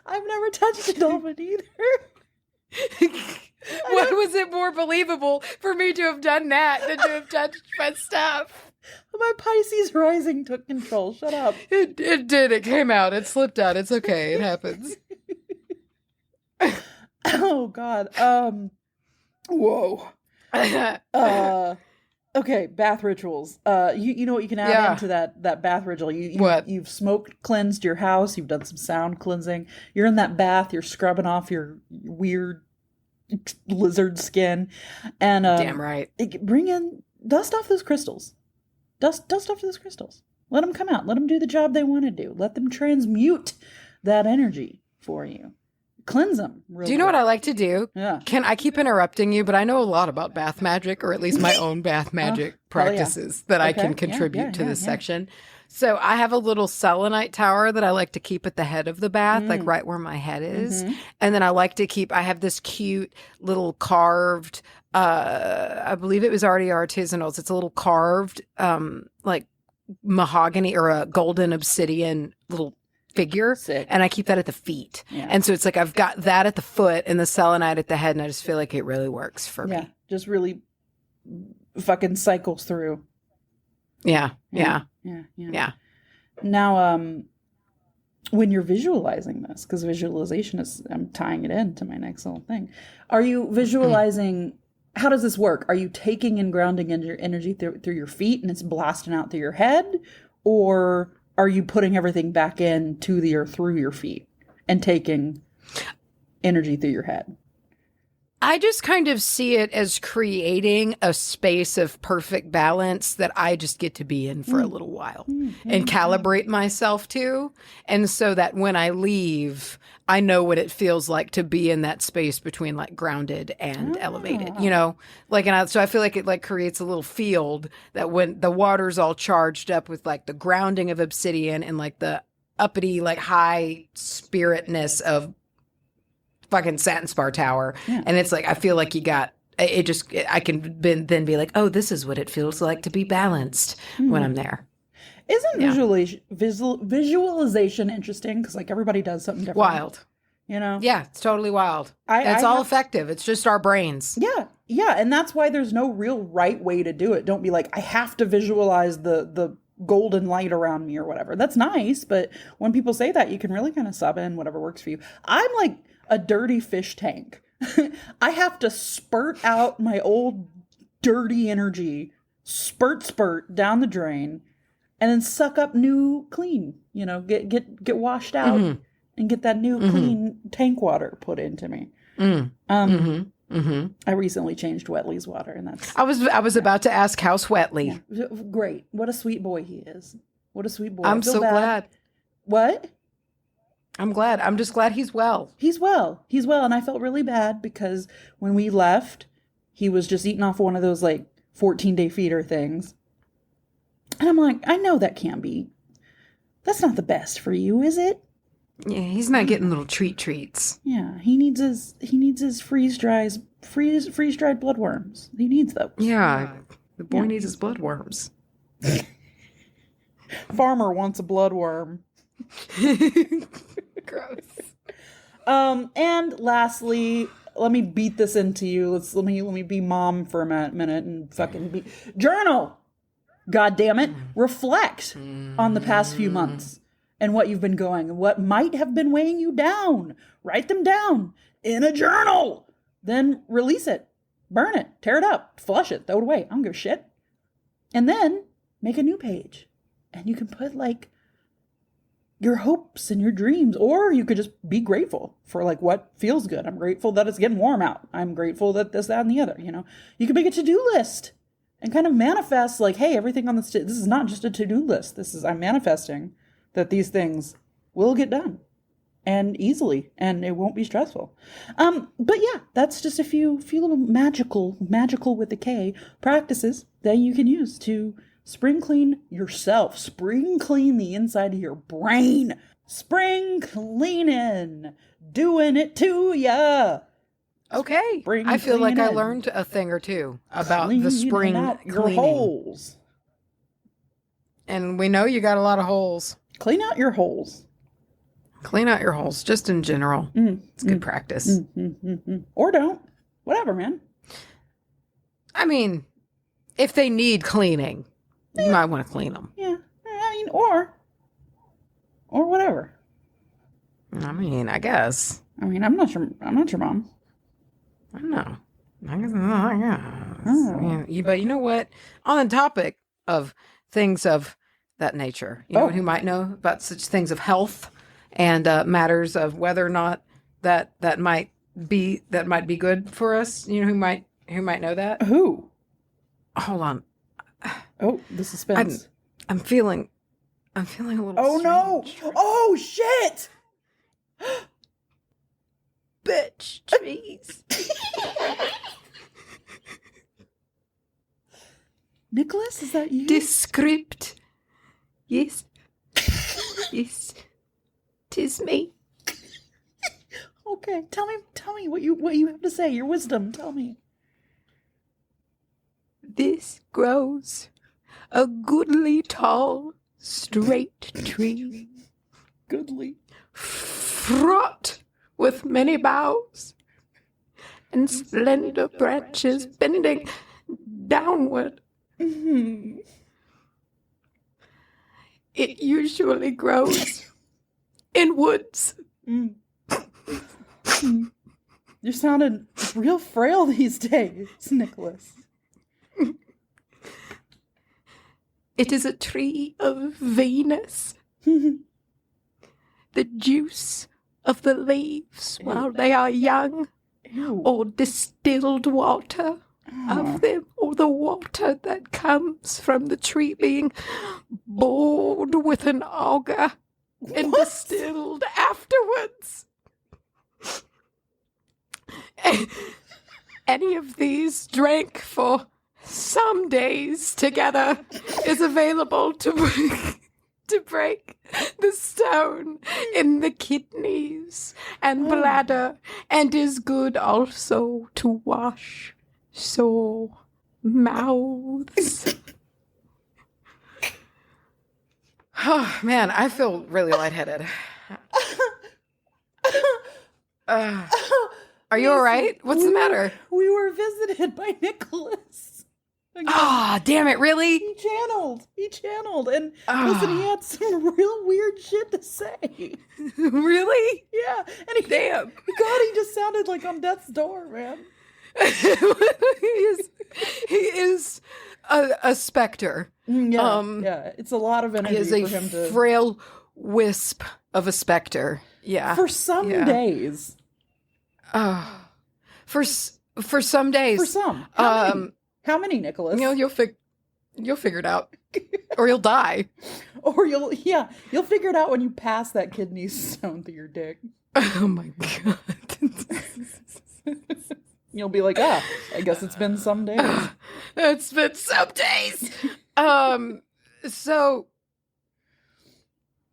I've never touched a dolphin either. Why was it more believable for me to have done that than to have touched my stuff? My Pisces rising took control. Shut up. It did. It came out. It slipped out. It's okay. It happens. Oh, God. Whoa. Okay, bath rituals. You know what you can add into that bath ritual? What? You've smoke cleansed your house. You've done some sound cleansing. You're in that bath. You're scrubbing off your weird lizard skin, and damn right. Dust off those crystals. Dust off those crystals. Let them come out. Let them do the job they want to do. Let them transmute that energy for you. Cleanse them. Do you know what I like to do? Yeah. I keep interrupting you, but I know a lot about bath magic, or at least my own bath magic practices that I can contribute to this section. So I have a little selenite tower that I like to keep at the head of the bath, like right where my head is. And then I like to I have this cute little carved, I believe it was already artisanal. It's a little carved, like mahogany or a golden obsidian little figure. Sick. And I keep that at the feet. Yeah. And so it's like I've got that at the foot and the selenite at the head, and I just feel like it really works for me. Just really fucking cycles through. Yeah. Now, when you're visualizing this, because visualization is, I'm tying it into my next little thing. Are you visualizing, how does this work? Are you taking and grounding in your energy through your feet and it's blasting out through your head? Or are you putting everything back in to the earth through your feet and taking energy through your head? I just kind of see it as creating a space of perfect balance that I just get to be in for a little while and calibrate myself to. And so that when I leave, I know what it feels like to be in that space between like grounded and elevated, you know, like, so I feel like it like creates a little field that when the water's all charged up with like the grounding of obsidian and like the uppity, like high spiritness of fucking satin spar tower. And it's like, I feel like you got it, just, I can then be like, oh, this is what it feels like to be balanced when I'm there. Isn't visualization interesting? Because like everybody does something different. Wild. you know? Yeah, it's totally wild. It's all effective. It's just our brains. Yeah. Yeah. And that's why there's no real right way to do it. Don't be like, I have to visualize the golden light around me or whatever. That's nice. But when people say that, you can really kind of sub in whatever works for you. I'm like a dirty fish tank. I have to spurt out my old dirty energy, spurt down the drain, and then suck up new clean, you know, get washed out and get that new clean tank water put into me. I recently changed Wetly's water, and that's... I was about to ask, how's Wetly? Yeah, great. What a sweet boy he is. What a sweet boy. I'm so glad. What? I'm glad. I'm just glad he's well. He's well. He's well. And I felt really bad because when we left, he was just eating off one of those like 14-day feeder things. And I'm like, I know that can't be. That's not the best for you, is it? Yeah, he's not getting little treats. Yeah, he needs his freeze-dried bloodworms. He needs those. Yeah, the boy needs his bloodworms. Farmer wants a bloodworm. Gross. And lastly, let me beat this into you. Let me be mom for a minute and fucking journal. God damn it. Reflect on the past few months and what you've been going and what might have been weighing you down. Write them down in a journal. Then release it. Burn it. Tear it up. Flush it. Throw it away. I don't give a shit. And then make a new page. And you can put like your hopes and your dreams, or you could just be grateful for like what feels good. I'm grateful that it's getting warm out. I'm grateful that this, that, and the other, you know. You can make a to-do list and kind of manifest like, hey, everything on this is not just a to-do list. I'm manifesting that these things will get done and easily, and it won't be stressful. But yeah, that's just a few little magical with a K practices that you can use to spring clean yourself. Spring clean the inside of your brain. Spring cleaning. Doing it to ya. Okay. I feel like I learned a thing or two about the spring your cleaning. Holes. And we know you got a lot of holes. Clean out your holes. Clean out your holes, just in general. It's good practice. Or don't. Whatever, man. I mean, if they need cleaning, you might want to clean them. Yeah. I mean, or whatever. I mean, I guess. I mean, I'm not your mom. I don't know. I guess. But you know what? On the topic of things of that nature, you know who might know about such things of health and matters of whether or not that might be good for us. You know who might know that? Who? Hold on. Oh, the suspense. I'm feeling a little. Oh strange. No! Oh shit! Birch trees. Nicholas, is that you? Descript. Yes. Yes. 'Tis me. Okay, tell me what you have to say. Your wisdom. Tell me. This grows a goodly tall, straight tree. Goodly. Fraught with many boughs and slender branches bending downward. Mm-hmm. It usually grows in woods. You're sounding real frail these days, Nicholas. It is a tree of Venus. The juice of the leaves while they are young, or distilled water of them, or the water that comes from the tree being bored with an auger and distilled afterwards. Any of these drank for some days together is available to break the stone in the kidneys and bladder, and is good also to wash sore mouths. Oh, man, I feel really lightheaded. Are you all right? What's the matter? We were visited by Nicholas. Ah, damn it, really? He channeled. And listen, he had some real weird shit to say. Really? Yeah. And damn. God, he just sounded like on death's door, man. He is a specter. Yeah. It's a lot of energy for him to... frail wisp of a specter. Yeah. For some days. For some days. For some. How many, Nicholas? You'll figure it out. Or you'll die. Or you'll figure it out when you pass that kidney stone through your dick. Oh my God. You'll be like, I guess it's been some days. It's been some days. So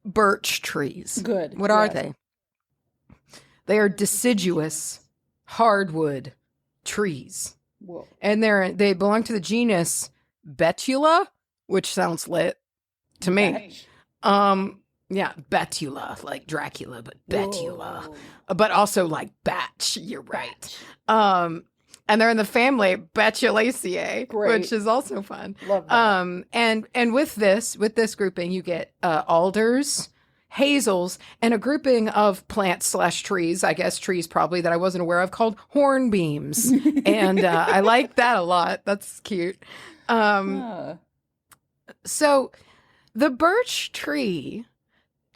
birch trees. Good. What are they? They are deciduous hardwood trees. Whoa. And they belong to the genus Betula, which sounds lit to me. Yeah, Betula, like Dracula, but Betula. Whoa. But also like batch, you're right. And they're in the family Betulaceae, which is also fun. Love that. And with this grouping, you get alders, hazels, and a grouping of plants/trees, I guess trees probably that I wasn't aware of, called hornbeams. And I like that a lot. That's cute. So the birch tree,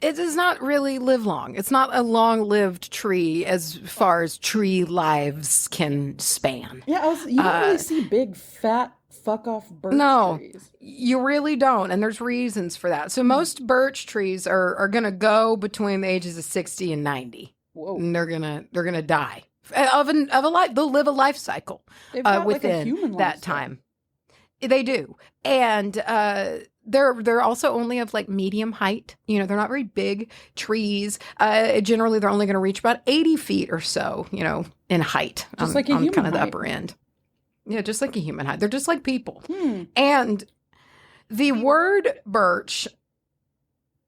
it does not really live long. It's not a long-lived tree as far as tree lives can span. Yeah, you don't really see big, fat, fuck-off birch trees. You really don't, and there's reasons for that. So most birch trees are going to go between the ages of 60 and 90. Whoa. And they're gonna die of a life. They'll live a life cycle within that time. They do, and they're also only of like medium height. They're not very big trees. Generally, they're only going to reach about 80 feet or so. In height, just like a human kind of the height. upper end. Yeah, just like a human height. They're just like people. And the word birch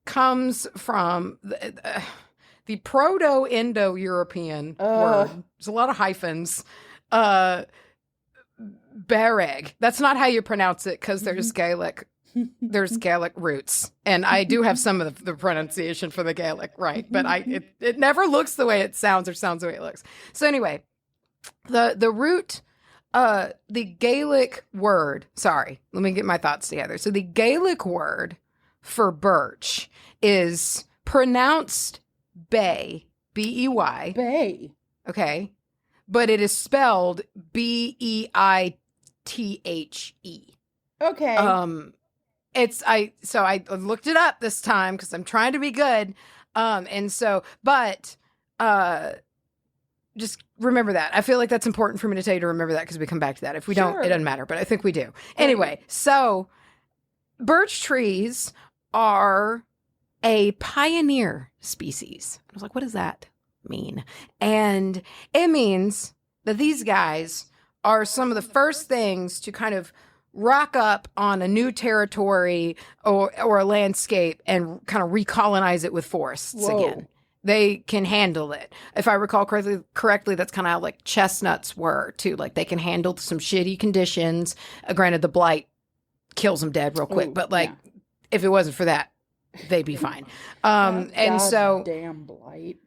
comes from the Proto-Indo-European word. There's a lot of hyphens. Bereg. That's not how you pronounce it because there's Gaelic. There's Gaelic roots, and I do have some of the pronunciation for the Gaelic right, but it never looks the way it sounds or sounds the way it looks. So anyway, the root, the Gaelic word. Sorry, let me get my thoughts together. So the Gaelic word for birch is pronounced bay, B-E-Y. Bay. Okay. But it is spelled B-E-I-T-H-E. Okay. I looked it up this time because I'm trying to be good. Just remember that. I feel like that's important for me to tell you to remember that because we come back to that. If we don't, it doesn't matter, but I think we do. Anyway, so birch trees are a pioneer species. I was like, what does that mean? And it means that these guys are some of the first things to kind of rock up on a new territory or a landscape and kind of recolonize it with forests again. They can handle it. If I recall correctly, that's kind of how like chestnuts were too. Like they can handle some shitty conditions. Granted, the blight kills them dead real quick, but like if it wasn't for that, they'd be fine. And so damn blight.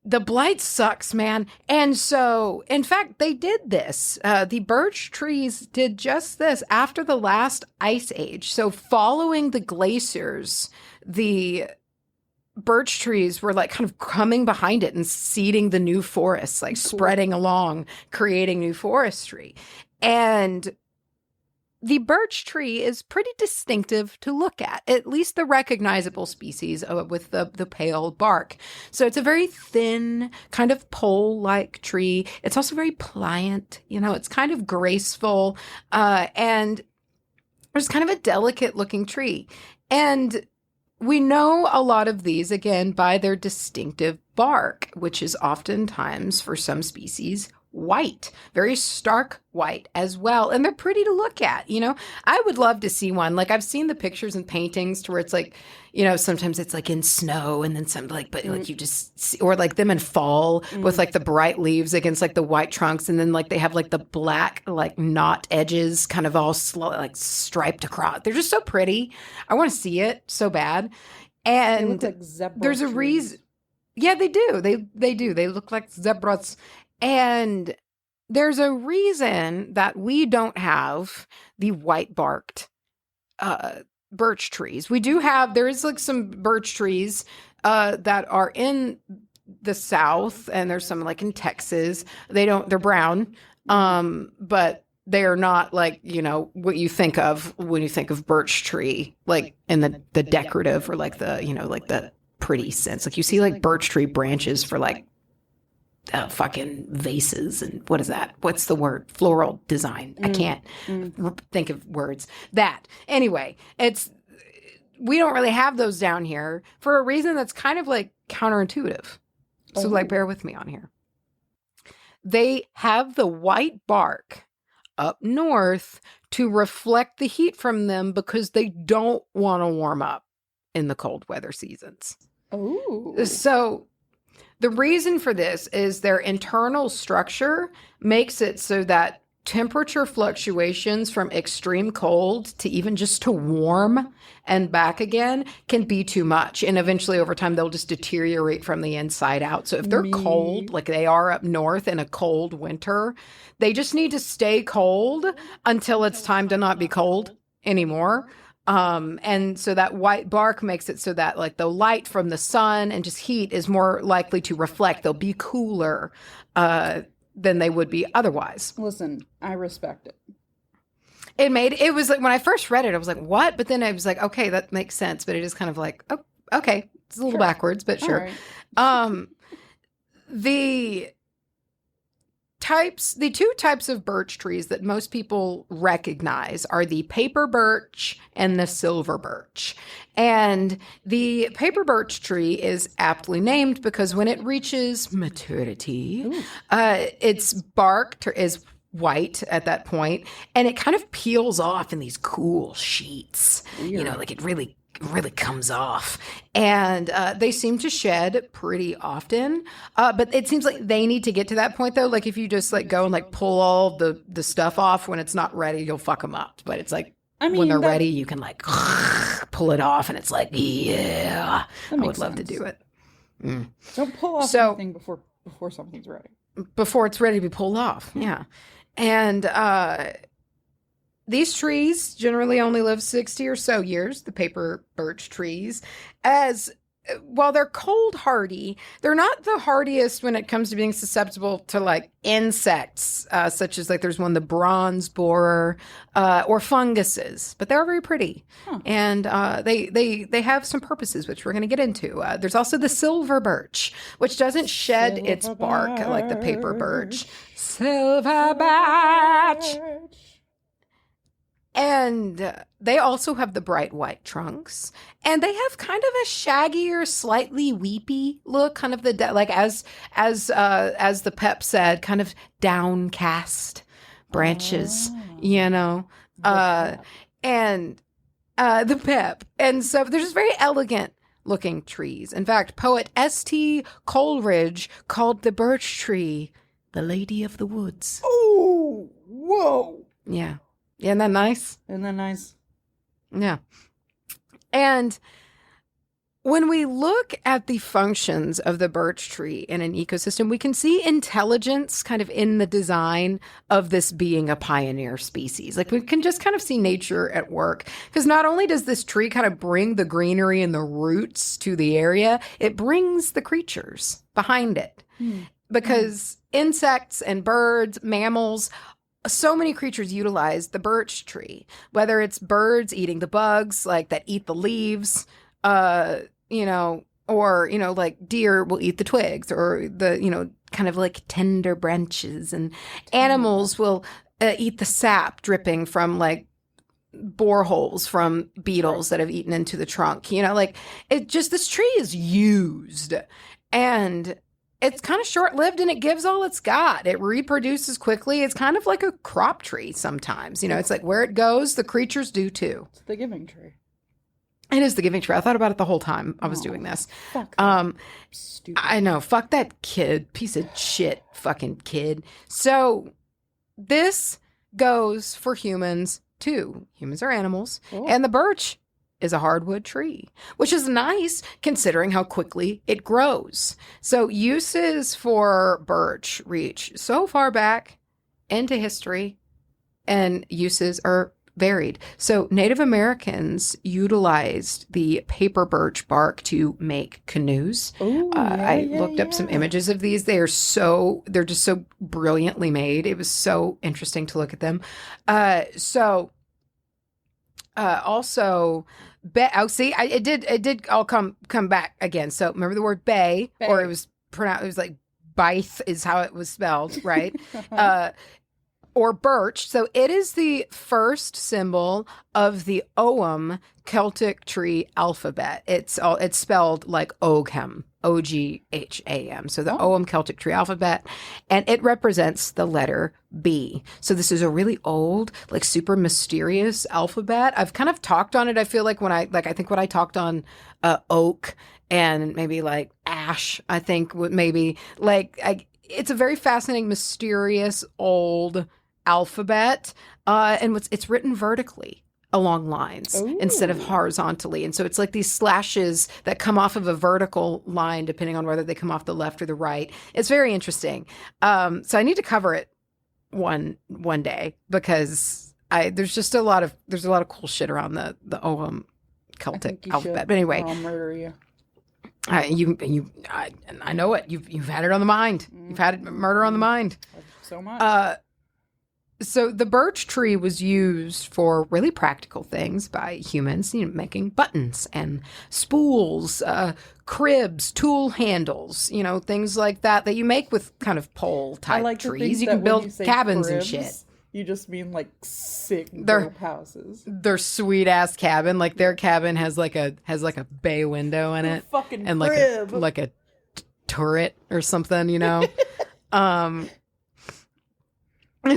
The blight sucks, man. And so, in fact, they did this. The birch trees did just this after the last ice age. So following the glaciers, the birch trees were like kind of coming behind it and seeding the new forests, like spreading along, creating new forestry. And the birch tree is pretty distinctive to look at least the recognizable species with the pale bark. So it's a very thin, kind of pole-like tree. It's also very pliant, it's kind of graceful, and it's kind of a delicate-looking tree. And we know a lot of these, again, by their distinctive bark, which is oftentimes, for some species, white, very stark white as well. And they're pretty to look at, you know. I would love to see one. Like I've seen the pictures and paintings to where it's like, you know, sometimes it's like in snow and then some like, but like you just see, or like them in fall with like the bright leaves against like the white trunks. And then like they have like the black, like knot edges kind of all slow, like striped across. They're just so pretty. I want to see it so bad. And they look like zebra there's a trees. reason. Yeah, they do. They do. They look like zebras. And there's a reason that we don't have the white barked birch trees. We do have, there is like some birch trees that are in the South, and there's some like in Texas. They're brown, but they are not like, you know, what you think of when you think of birch tree, like in the decorative or like the, you know, like the pretty sense. Like you see like birch tree branches for like fucking vases and what is that? What's the word? Floral design. I can't think of words. That. Anyway, we don't really have those down here for a reason that's kind of like counterintuitive. So like bear with me on here. They have the white bark up north to reflect the heat from them because they don't want to warm up in the cold weather seasons. Oh. So the reason for this is their internal structure makes it so that temperature fluctuations from extreme cold to even just to warm and back again can be too much. And eventually over time, they'll just deteriorate from the inside out. So if they're cold, like they are up north in a cold winter, they just need to stay cold until it's time to not be cold anymore. And so that white bark makes it so that like the light from the sun and just heat is more likely to reflect. They'll be cooler than they would be otherwise. Listen, I respect it. It was like when I first read it, I was like, what? But then I was like, okay, that makes sense. But it is kind of like, oh, okay, it's a little backwards, but sure. Right. The two types of birch trees that most people recognize are the paper birch and the silver birch. And the paper birch tree is aptly named because when it reaches maturity, its bark is white at that point, and it kind of peels off in these cool sheets. Weird. You know, like it really comes off, and they seem to shed pretty often, but it seems like they need to get to that point though. Like if you just like go and like pull all the stuff off when it's not ready, you'll fuck them up. But it's like, I mean, when they're ready, you can like pull it off, and it's like, yeah, I would love to do it. Don't pull off anything before something's ready. Before it's ready to be pulled off, yeah. And these trees generally only live 60 or so years, the paper birch trees, while they're cold hardy, they're not the hardiest when it comes to being susceptible to like insects, such as like there's one, the bronze borer, or funguses, but they're very pretty. And they have some purposes, which we're going to get into. There's also the silver birch, which doesn't shed its bark like the paper birch. Silver birch. And they also have the bright white trunks, and they have kind of a shaggier, slightly weepy look, kind of like as the pep said, kind of downcast branches, you know, and the pep. And so they're just very elegant looking trees. In fact, poet S.T. Coleridge called the birch tree the Lady of the Woods. Oh, whoa. Yeah. Isn't that nice? Isn't that nice? Yeah. And when we look at the functions of the birch tree in an ecosystem, we can see intelligence kind of in the design of this being a pioneer species. Like we can just kind of see nature at work, because not only does this tree kind of bring the greenery and the roots to the area, it brings the creatures behind it. Because insects and birds, mammals, so many creatures utilize the birch tree, whether it's birds eating the bugs like that eat the leaves, you know, or, you know, like deer will eat the twigs, or the, you know, kind of like tender branches, and animals will eat the sap dripping from like boreholes from beetles that have eaten into the trunk. You know, like it just, this tree is used. And it's kind of short-lived and it gives all it's got. It reproduces quickly. It's kind of like a crop tree sometimes. It's like where it goes, the creatures do too. It's the giving tree. It is the giving tree. I thought about it the whole time I was doing this. Fuck that. Stupid. I know. Fuck that kid. Piece of shit fucking kid. So this goes for humans too. Humans are animals. Oh. And the birch is a hardwood tree, which is nice considering how quickly it grows. So uses for birch reach so far back into history, and uses are varied. So Native Americans utilized the paper birch bark to make canoes. Ooh, I looked up some images of these. They're just so brilliantly made. It was so interesting to look at them. Also, it did all come back again. So remember the word bay, or it was pronounced. It was like Byth is how it was spelled, right? Or birch. So it is the first symbol of the Ogham Celtic tree alphabet. It's spelled like Ogham, Ogham. So the Ogham Celtic tree alphabet, and it represents the letter B. So this is a really old, like super mysterious alphabet. I've kind of talked on it. I feel like when I talked on oak and maybe like ash, I think maybe it's a very fascinating, mysterious old alphabet, and it's written vertically along lines instead of horizontally, and so it's like these slashes that come off of a vertical line depending on whether they come off the left or the right. It's very interesting. So I need to cover it one day because there's a lot of cool shit around the Ogham Celtic alphabet. But anyway, I'll murder you. I know it. You've had it on the mind. You've had murder on the mind. So much. So the birch tree was used for really practical things by humans, making buttons and spools, cribs, tool handles, things like that you make with kind of pole type trees. You can build cabins and shit. You just mean like sick dope houses. Their sweet ass cabin, like their cabin has like a bay window in it, fucking and crib. like a turret or something,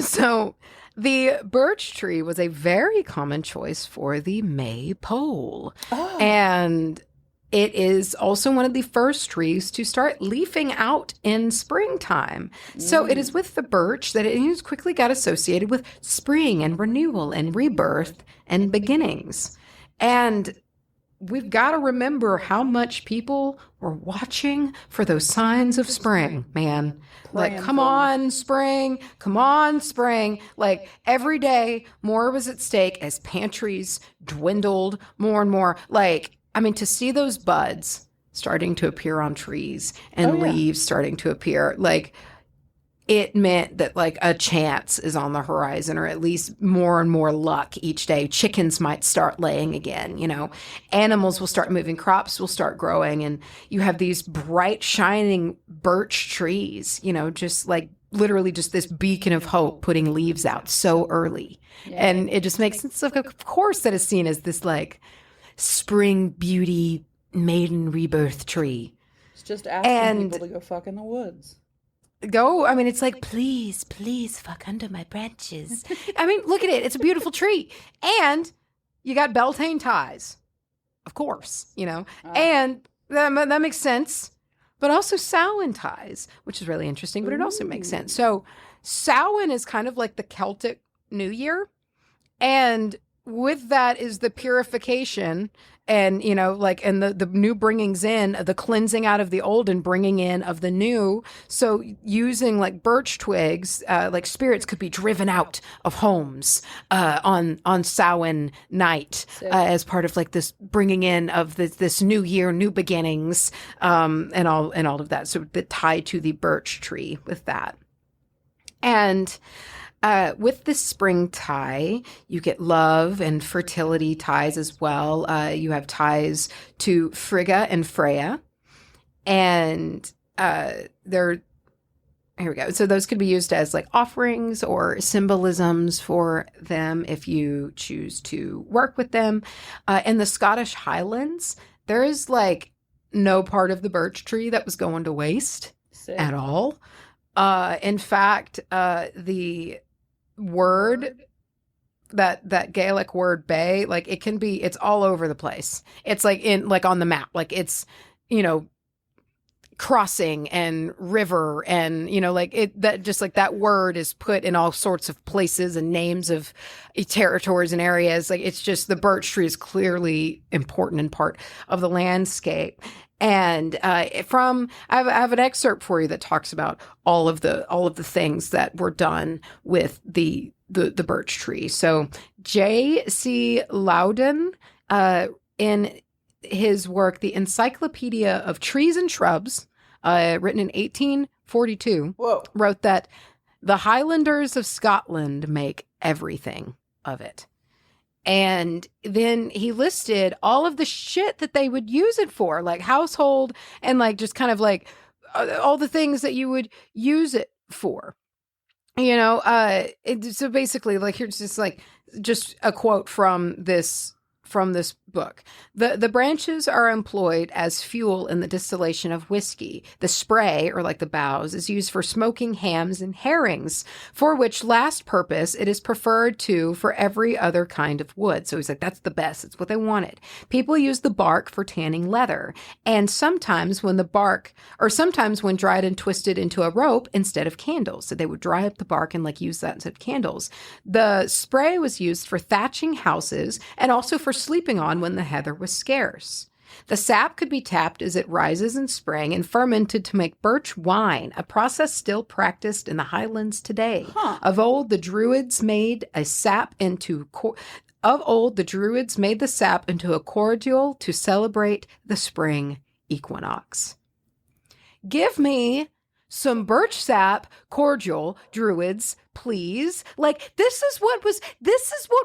So the birch tree was a very common choice for the maypole. Oh. And it is also one of the first trees to start leafing out in springtime. So it is with the birch that it quickly got associated with spring and renewal and rebirth and beginnings. And we've got to remember how much people were watching for those signs of spring, man. Like, come on, spring. Come on, spring. Like, every day, more was at stake as pantries dwindled more and more. Like, to see those buds starting to appear on trees and leaves starting to appear, like, it meant that, like, a chance is on the horizon, or at least more and more luck each day. Chickens might start laying again, Animals will start moving, crops will start growing, and you have these bright, shining birch trees, just like literally just this beacon of hope putting leaves out so early. Yeah. And it just makes sense, of course, that is seen as this, like, spring beauty, maiden rebirth tree. It's just asking people to go fuck in the woods. It's like, please fuck under my branches. Look at it. It's a beautiful tree. And you got Beltane ties, of course, and that makes sense. But also Samhain ties, which is really interesting, but it also makes sense. So Samhain is kind of like the Celtic New Year. And with that is the purification and, and the new bringings in, the cleansing out of the old and bringing in of the new. So using like birch twigs, like spirits could be driven out of homes on Samhain night as part of like this bringing in of this new year, new beginnings, and all of that. So the tie to the birch tree with that. And with the spring tie, you get love and fertility ties as well. You have ties to Frigga and Freya. And here we go. So those could be used as like offerings or symbolisms for them if you choose to work with them. In the Scottish Highlands, there is like no part of the birch tree that was going to waste. at all. In fact, the word, that Gaelic word bay, like it's all over the place. It's like on the map, like it's, crossing and river and, that word is put in all sorts of places and names of territories and areas. Like it's just, the birch tree is clearly important and part of the landscape. And I have an excerpt for you that talks about all of the things that were done with the birch tree. So J.C. Loudon, in his work, The Encyclopedia of Trees and Shrubs, written in 1842, wrote that the Highlanders of Scotland make everything of it. And then he listed all of the shit that they would use it for, like household and like just kind of like all the things that you would use it for. So basically, like, here's just a quote from this book. The branches are employed as fuel in the distillation of whiskey. The spray, or like the boughs, is used for smoking hams and herrings, for which last purpose it is preferred for every other kind of wood. So he's like, that's the best. It's what they wanted. People use the bark for tanning leather, and sometimes when dried and twisted into a rope instead of candles. So they would dry up the bark and like use that instead of candles. The spray was used for thatching houses and also for sleeping on when the heather was scarce. The sap could be tapped as it rises in spring and fermented to make birch wine, a process still practiced in the Highlands today. Of old, the Druids made the sap into a cordial to celebrate the spring equinox. Give me some birch sap cordial, Druids, please. Like, this is what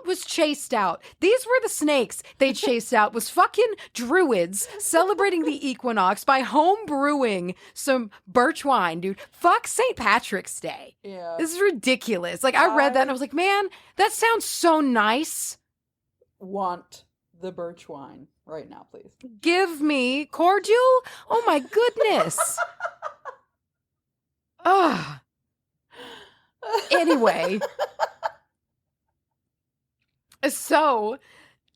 was chased out. These were the snakes they chased out, was fucking Druids celebrating the equinox by home brewing some birch wine, dude. Fuck St. Patrick's Day. Yeah. This is ridiculous. Like, I read that and I was like, man, that sounds so nice. Want the birch wine right now, please. Give me cordial? Oh my goodness. Ugh. Anyway, so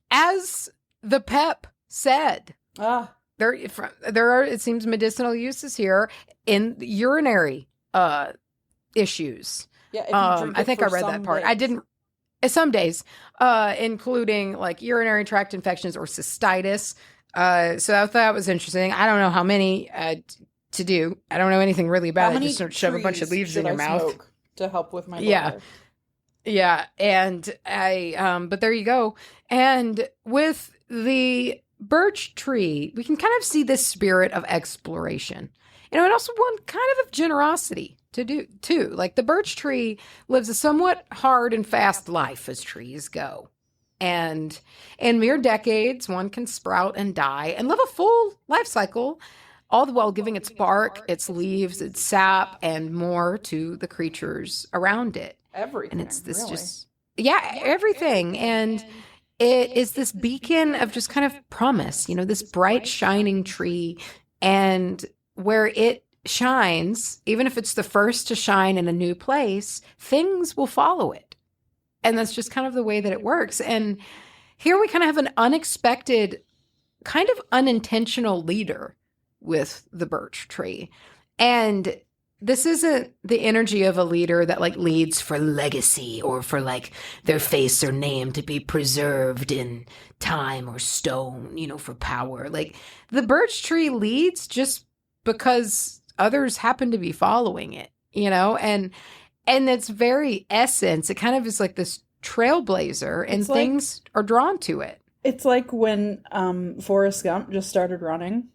as the PEP said, there are, it seems, medicinal uses here in urinary issues. Yeah, if you drink I think I read that part. Days. I didn't. Some days, including like urinary tract infections or cystitis. So I thought that was interesting. I don't know how many to do. I don't know anything really about it. Just sort of shove a bunch of leaves in your mouth to help with my bladder. Yeah. And but there you go. And with the birch tree, we can kind of see this spirit of exploration. And also one kind of generosity to do too. Like, the birch tree lives a somewhat hard and fast life as trees go. And in mere decades, one can sprout and die and live a full life cycle, all the while giving its bark, its leaves, its sap, and more to the creatures around it. Everything. And it's this really. Everything. And it is this beacon of just kind of promise, this bright, shining tree. And where it shines, even if it's the first to shine in a new place, things will follow it. And that's just kind of the way that it works. And here we kind of have an unexpected, kind of unintentional leader with the birch tree. And this isn't the energy of a leader that like leads for legacy or for like their face or name to be preserved in time or stone, for power. Like, the birch tree leads just because others happen to be following it, and its very essence, it kind of is like this trailblazer, and things are drawn to it. It's like when Forrest Gump just started running.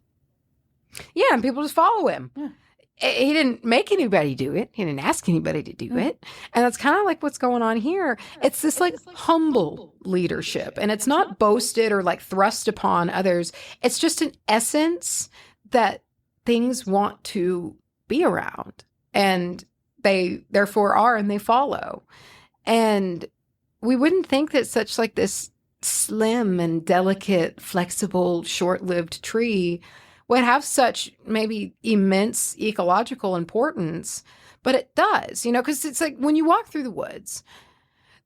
Yeah, and people just follow him. Yeah. He didn't make anybody do it. He didn't ask anybody to do it. And that's kind of like what's going on here. It's this like humble leadership, and it's not boasted or like thrust upon others. It's just an essence that things want to be around, and they therefore are, and they follow. And we wouldn't think that such like this slim and delicate, flexible, short-lived tree would have such maybe immense ecological importance, but it does, you know, because it's like when you walk through the woods,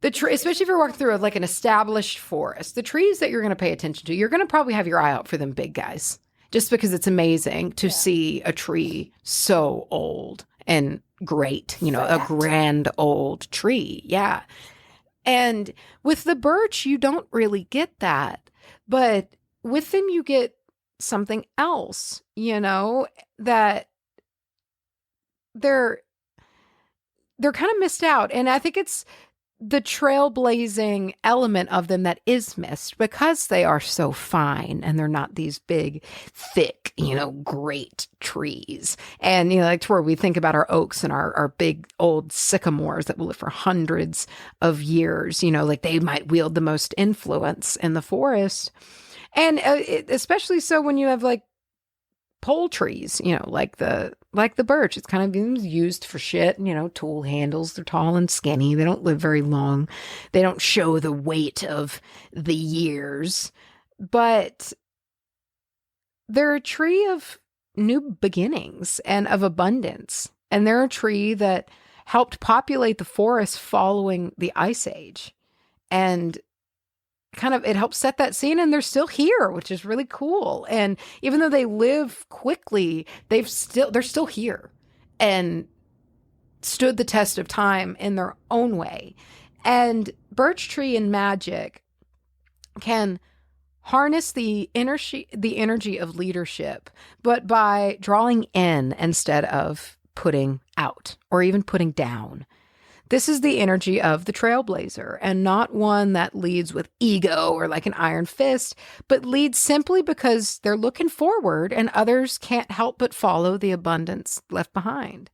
the tree, especially if you're walking through like an established forest, the trees that you're going to pay attention to, you're going to probably have your eye out for them big guys, just because it's amazing to see a tree so old and great, you know, a grand old tree. Yeah. And with the birch, you don't really get that. But with them, you get something else, you know, that they're kind of missed out. And I think it's the trailblazing element of them that is missed because they are so fine and they're not these big, thick, you know, great trees. And, you know, like to where we think about our oaks and our big old sycamores that will live for hundreds of years, you know, like they might wield the most influence in the forest. And especially so when you have like pole trees, you know, like the birch. It's kind of used for shit, you know, tool handles. They're tall and skinny. They don't live very long. They don't show the weight of the years, but they're a tree of new beginnings and of abundance. And they're a tree that helped populate the forest following the Ice Age. And kind of it helps set that scene, and they're still here, which is really cool. And even though they live quickly, they're still here and stood the test of time in their own way. And birch tree and magic can harness the energy of leadership, but by drawing in instead of putting out or even putting down. This is the energy of the trailblazer, and not one that leads with ego or like an iron fist, but leads simply because they're looking forward and others can't help but follow the abundance left behind.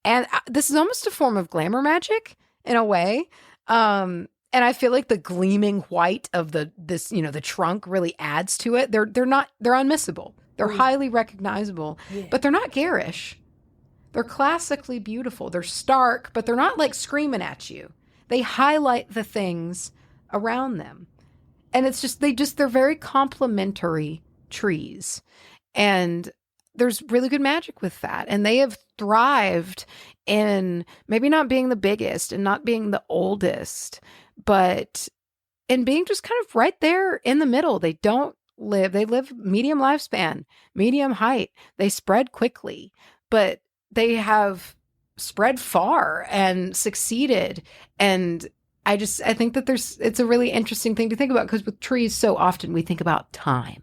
And this is almost a form of glamour magic in a way. And I feel like the gleaming white of the trunk really adds to it. They're unmissable. They're highly recognizable, but they're not garish. They're classically beautiful. They're stark, but they're not like screaming at you. They highlight the things around them. And it's just, they're very complementary trees. And there's really good magic with that. And they have thrived in maybe not being the biggest and not being the oldest, but in being just kind of right there in the middle. They live medium lifespan, medium height. They spread quickly, but they have spread far and succeeded. And I think that it's a really interesting thing to think about, because with trees, so often we think about time,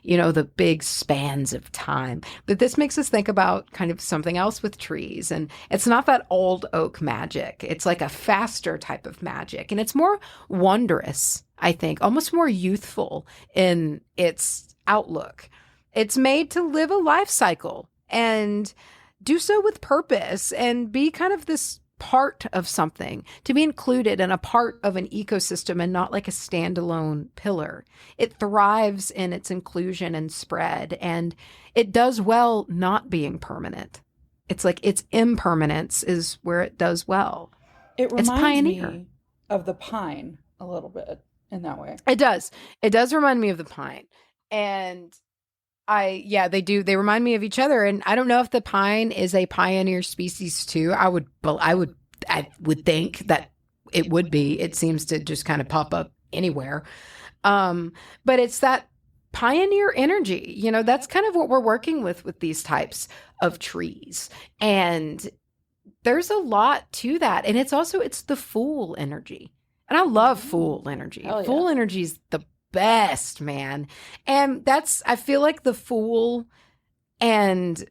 you know, the big spans of time. But this makes us think about kind of something else with trees. And it's not that old oak magic. It's like a faster type of magic. And it's more wondrous, I think, almost more youthful in its outlook. It's made to live a life cycle and do so with purpose and be kind of this part of something, to be included and a part of an ecosystem and not like a standalone pillar. It thrives in its inclusion and spread, and it does well not being permanent. It's like its impermanence is where it does well. It reminds me of the pine a little bit in that way. It does. It does remind me of the pine. And they do. They remind me of each other. And I don't know if the pine is a pioneer species too. I would think that it would be. It seems to just kind of pop up anywhere. But it's that pioneer energy, you know, that's kind of what we're working with these types of trees. And there's a lot to that. And it's the fool energy. And I love fool energy. Yeah. Fool energy is the best, man. And I feel like the fool and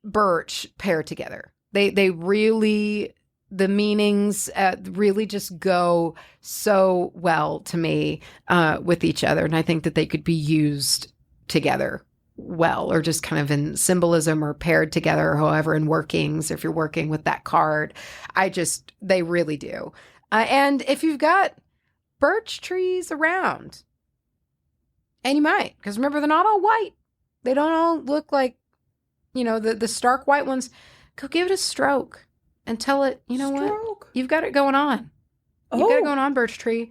birch pair together. They really, the meanings really just go so well to me with each other. And I think that they could be used together well, or just kind of in symbolism or paired together, or however in workings, if you're working with that card. They really do. And if you've got birch trees around, and you might, because remember, they're not all white. They don't all look like, you know, the stark white ones. Go give it a stroke and tell it, you know what? You've got it going on. You've got it going on, birch tree.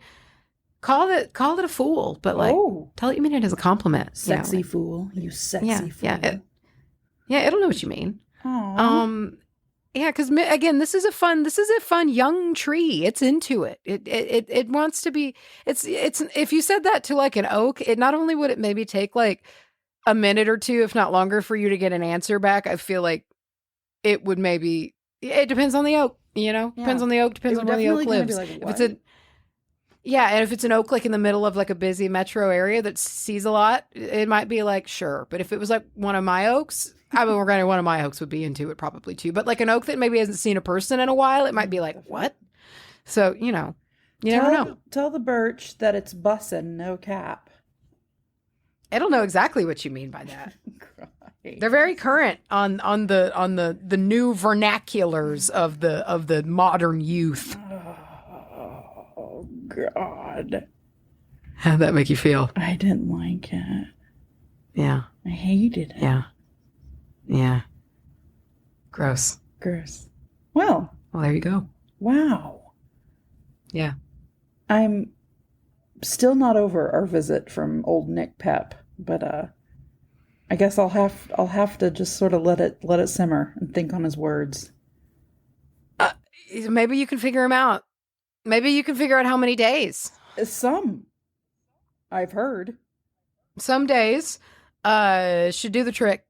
call it a fool, but like tell it you mean it as a compliment. Sexy fool. You sexy fool. It'll know what you mean. Aww. Yeah, because again, this is a fun young tree. It's into it. It wants to be. It's if you said that to like an oak, it not only would it maybe take like a minute or two, if not longer, for you to get an answer back. I feel like it would maybe. It depends on the oak. Depends on the oak. Depends on where the oak lives. Like, if it's and if it's an oak like in the middle of like a busy metro area that sees a lot, it might be like sure. But if it was like one of my oaks. I mean, one of my oaks would be into it probably too. But like an oak that maybe hasn't seen a person in a while, it might be like, what? So, you never know. Tell the birch that it's bussin', no cap. It'll know exactly what you mean by that. They're very current on the new vernaculars of the modern youth. Oh, God. How'd that make you feel? I didn't like it. Yeah. I hated it. Yeah. Yeah. Gross. Well, there you go. Wow. Yeah. I'm still not over our visit from old Nick Pep, but I guess I'll have to just sort of let it simmer and think on his words. Maybe you can figure him out. Maybe you can figure out how many days. Some. I've heard. Some days should do the trick.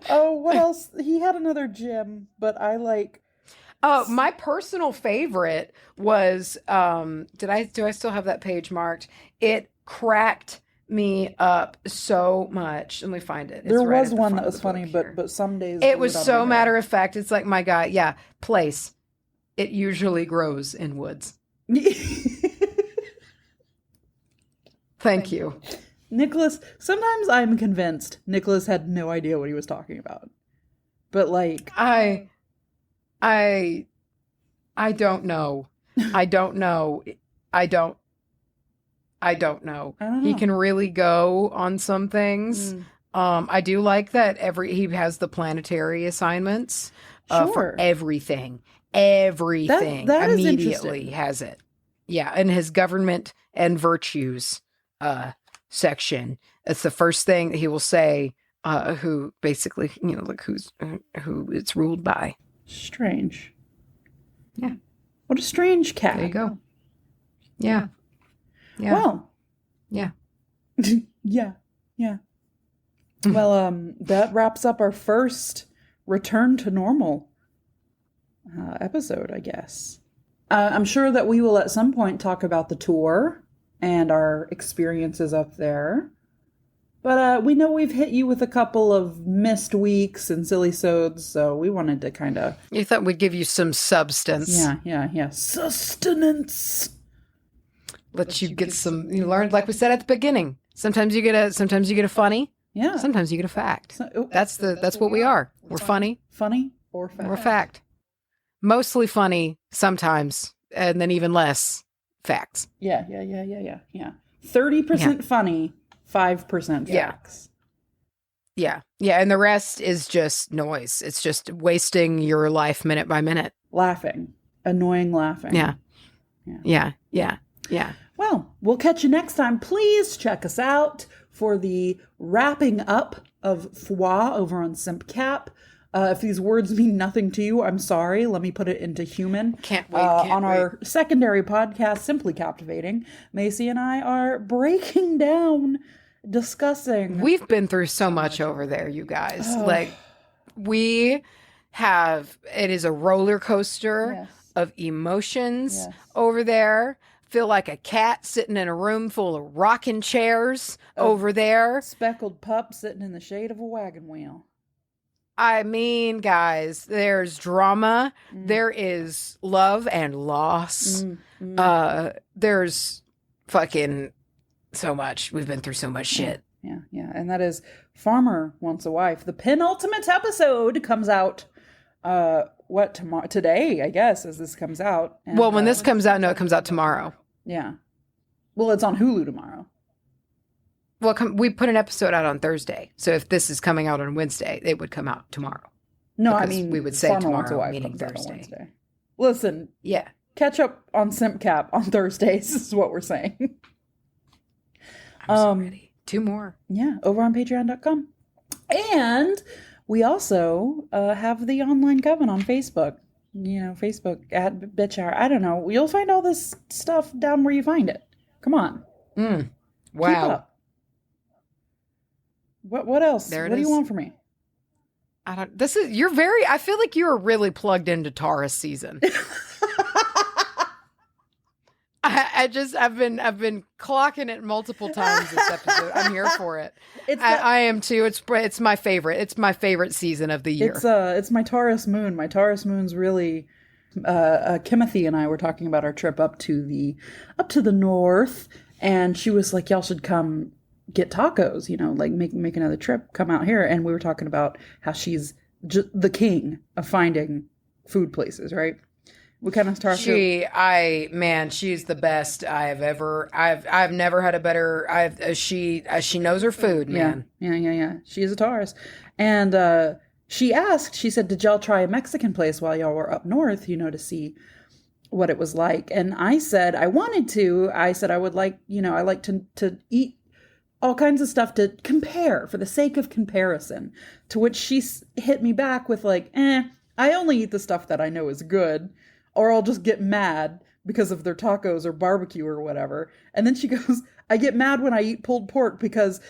Oh, what else? He had another gym, but I like. Oh, my personal favorite was do I still have that page marked? It cracked me up so much. Let me find it. There was one that was funny, but some days it was so matter of fact. It's like my guy. Yeah, place. It usually grows in woods. Thank you. Nicholas, sometimes I'm convinced Nicholas had no idea what he was talking about. But like I don't know. I don't know. He can really go on some things. I do like that he has the planetary assignments for everything. Everything that immediately has it. Yeah, and his government and virtues section. It's the first thing that he will say. Who basically, like who it's ruled by. Strange. Yeah. What a strange cat. There you go. Yeah. Yeah. Well. Yeah. Yeah. Well, that wraps up our first return to normal episode, I guess. I'm sure that we will at some point talk about the tour and our experiences up there. But we know we've hit you with a couple of missed weeks and silly sods, so we wanted to kind of... You thought we'd give you some substance. Yeah. Sustenance. Let you get some... You learned, like we said at the beginning. Sometimes you get a funny. Yeah. Sometimes you get a fact. That's what we are. We're funny. Funny or fact. We're fact. Mostly funny sometimes, and then even less facts. Yeah. 30% funny, 5% facts. Yeah, and the rest is just noise. It's just wasting your life minute by minute. Laughing. Annoying laughing. Yeah. Well, we'll catch you next time. Please check us out for the wrapping up of Foi over on SimpCap. If these words mean nothing to you, I'm sorry. Let me put it into human. Can't wait. Our secondary podcast, Simply Captivating, Macy and I are breaking down, discussing. We've been through so much over there, you guys. It is a roller coaster of emotions over there. Feel like a cat sitting in a room full of rocking chairs over there. Speckled pup sitting in the shade of a wagon wheel. I mean, guys, there's drama. There is love and loss. There's fucking so much. We've been through so much shit. Yeah. And that is Farmer Wants a Wife. The penultimate episode comes out, tomorrow? Today, I guess, as this comes out. And, when this comes out, it comes out tomorrow. Yeah. Well, it's on Hulu tomorrow. Well, we put an episode out on Thursday. So if this is coming out on Wednesday, it would come out tomorrow. No, because I mean, we would say Farmer Wants a tomorrow, Wife meaning comes out on Thursday. Wednesday. Listen, Yeah. catch up on SimpCap on Thursdays is what we're saying. I'm so ready. 2 more. Yeah, over on patreon.com. And we also have the online coven on Facebook. You know, Facebook at Bitch Hour. I don't know. You'll find all this stuff down where you find it. Come on. Wow. Keep up. What else? There it what is. do you want from me? I feel like you're really plugged into Taurus season. I've been clocking it multiple times this episode. I'm here for it. I am too. It's my favorite. It's my favorite season of the year. It's my Taurus moon. My Taurus moon's really. Kimothy and I were talking about our trip up to the north, and she was like, "Y'all should come get tacos. You know, like make another trip. Come out here." And we were talking about how she's the king of finding food places, right? We kind of start. She's the best I've never had a better. She knows her food, man. Yeah. She is a Taurus, and she said, "Did y'all try a Mexican place while y'all were up north? You know, to see what it was like?" And I said I wanted to. I said I would like, I like to eat all kinds of stuff to compare for the sake of comparison. To which she hit me back with like, I only eat the stuff that I know is good. Or I'll just get mad because of their tacos or barbecue or whatever. And then she goes, I get mad when I eat pulled pork because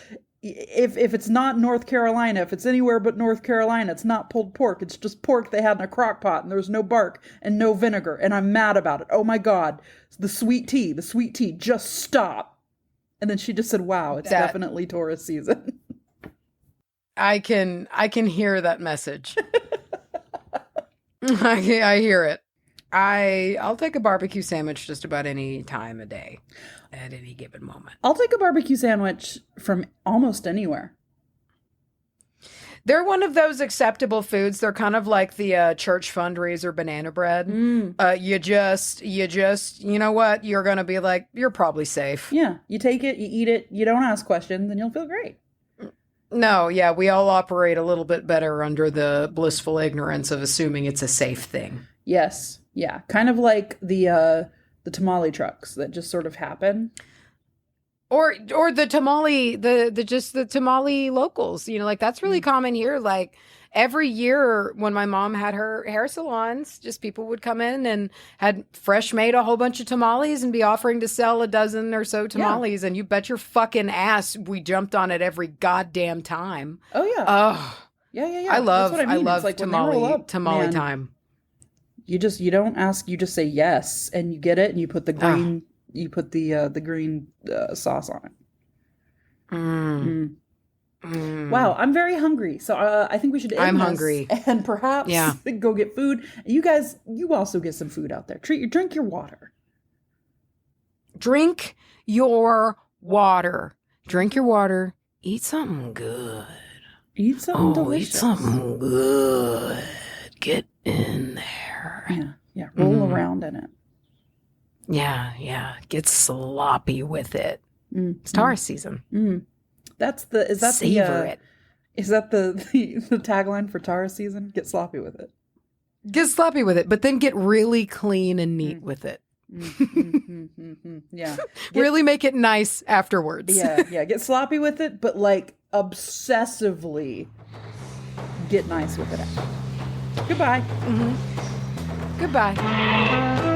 if it's not North Carolina, if it's anywhere but North Carolina, it's not pulled pork. It's just pork they had in a crock pot and there's no bark and no vinegar. And I'm mad about it. Oh my God. The sweet tea, just stop. And then she just said, wow, it's definitely Taurus season. I can hear that message. I hear it. I'll take a barbecue sandwich just about any time of day at any given moment. I'll take a barbecue sandwich from almost anywhere. They're one of those acceptable foods. They're kind of like the church fundraiser banana bread. You just, you know what? You're going to be like, you're probably safe. Yeah. You take it, you eat it, you don't ask questions, and you'll feel great. No, yeah, we all operate a little bit better under the blissful ignorance of assuming it's a safe thing. Yes. Yeah. Kind of like the tamale trucks that just sort of happen. Or the tamale, the tamale locals, like that's really common here. Like every year when my mom had her hair salons, just people would come in and had fresh made a whole bunch of tamales and be offering to sell a dozen or so tamales. Yeah. And you bet your fucking ass we jumped on it every goddamn time. Oh yeah. Oh yeah. I love like tamale time. You don't ask, you just say yes and you get it and you put the green the green sauce on it. Wow, I'm very hungry. So I think we should end this hungry. And perhaps go get food. You guys, you also get some food out there. Drink your water. Drink your water. Drink your water. Eat something good. Eat something delicious. Eat something good. Get in there. Yeah. Roll around in it. Yeah. Get sloppy with it. It's Taurus season. Savor it. Is that the tagline for Taurus season? Get sloppy with it. Get sloppy with it, but then get really clean and neat with it. Yeah. Really make it nice afterwards. Yeah. Get sloppy with it, but like obsessively get nice with it. Goodbye. Goodbye.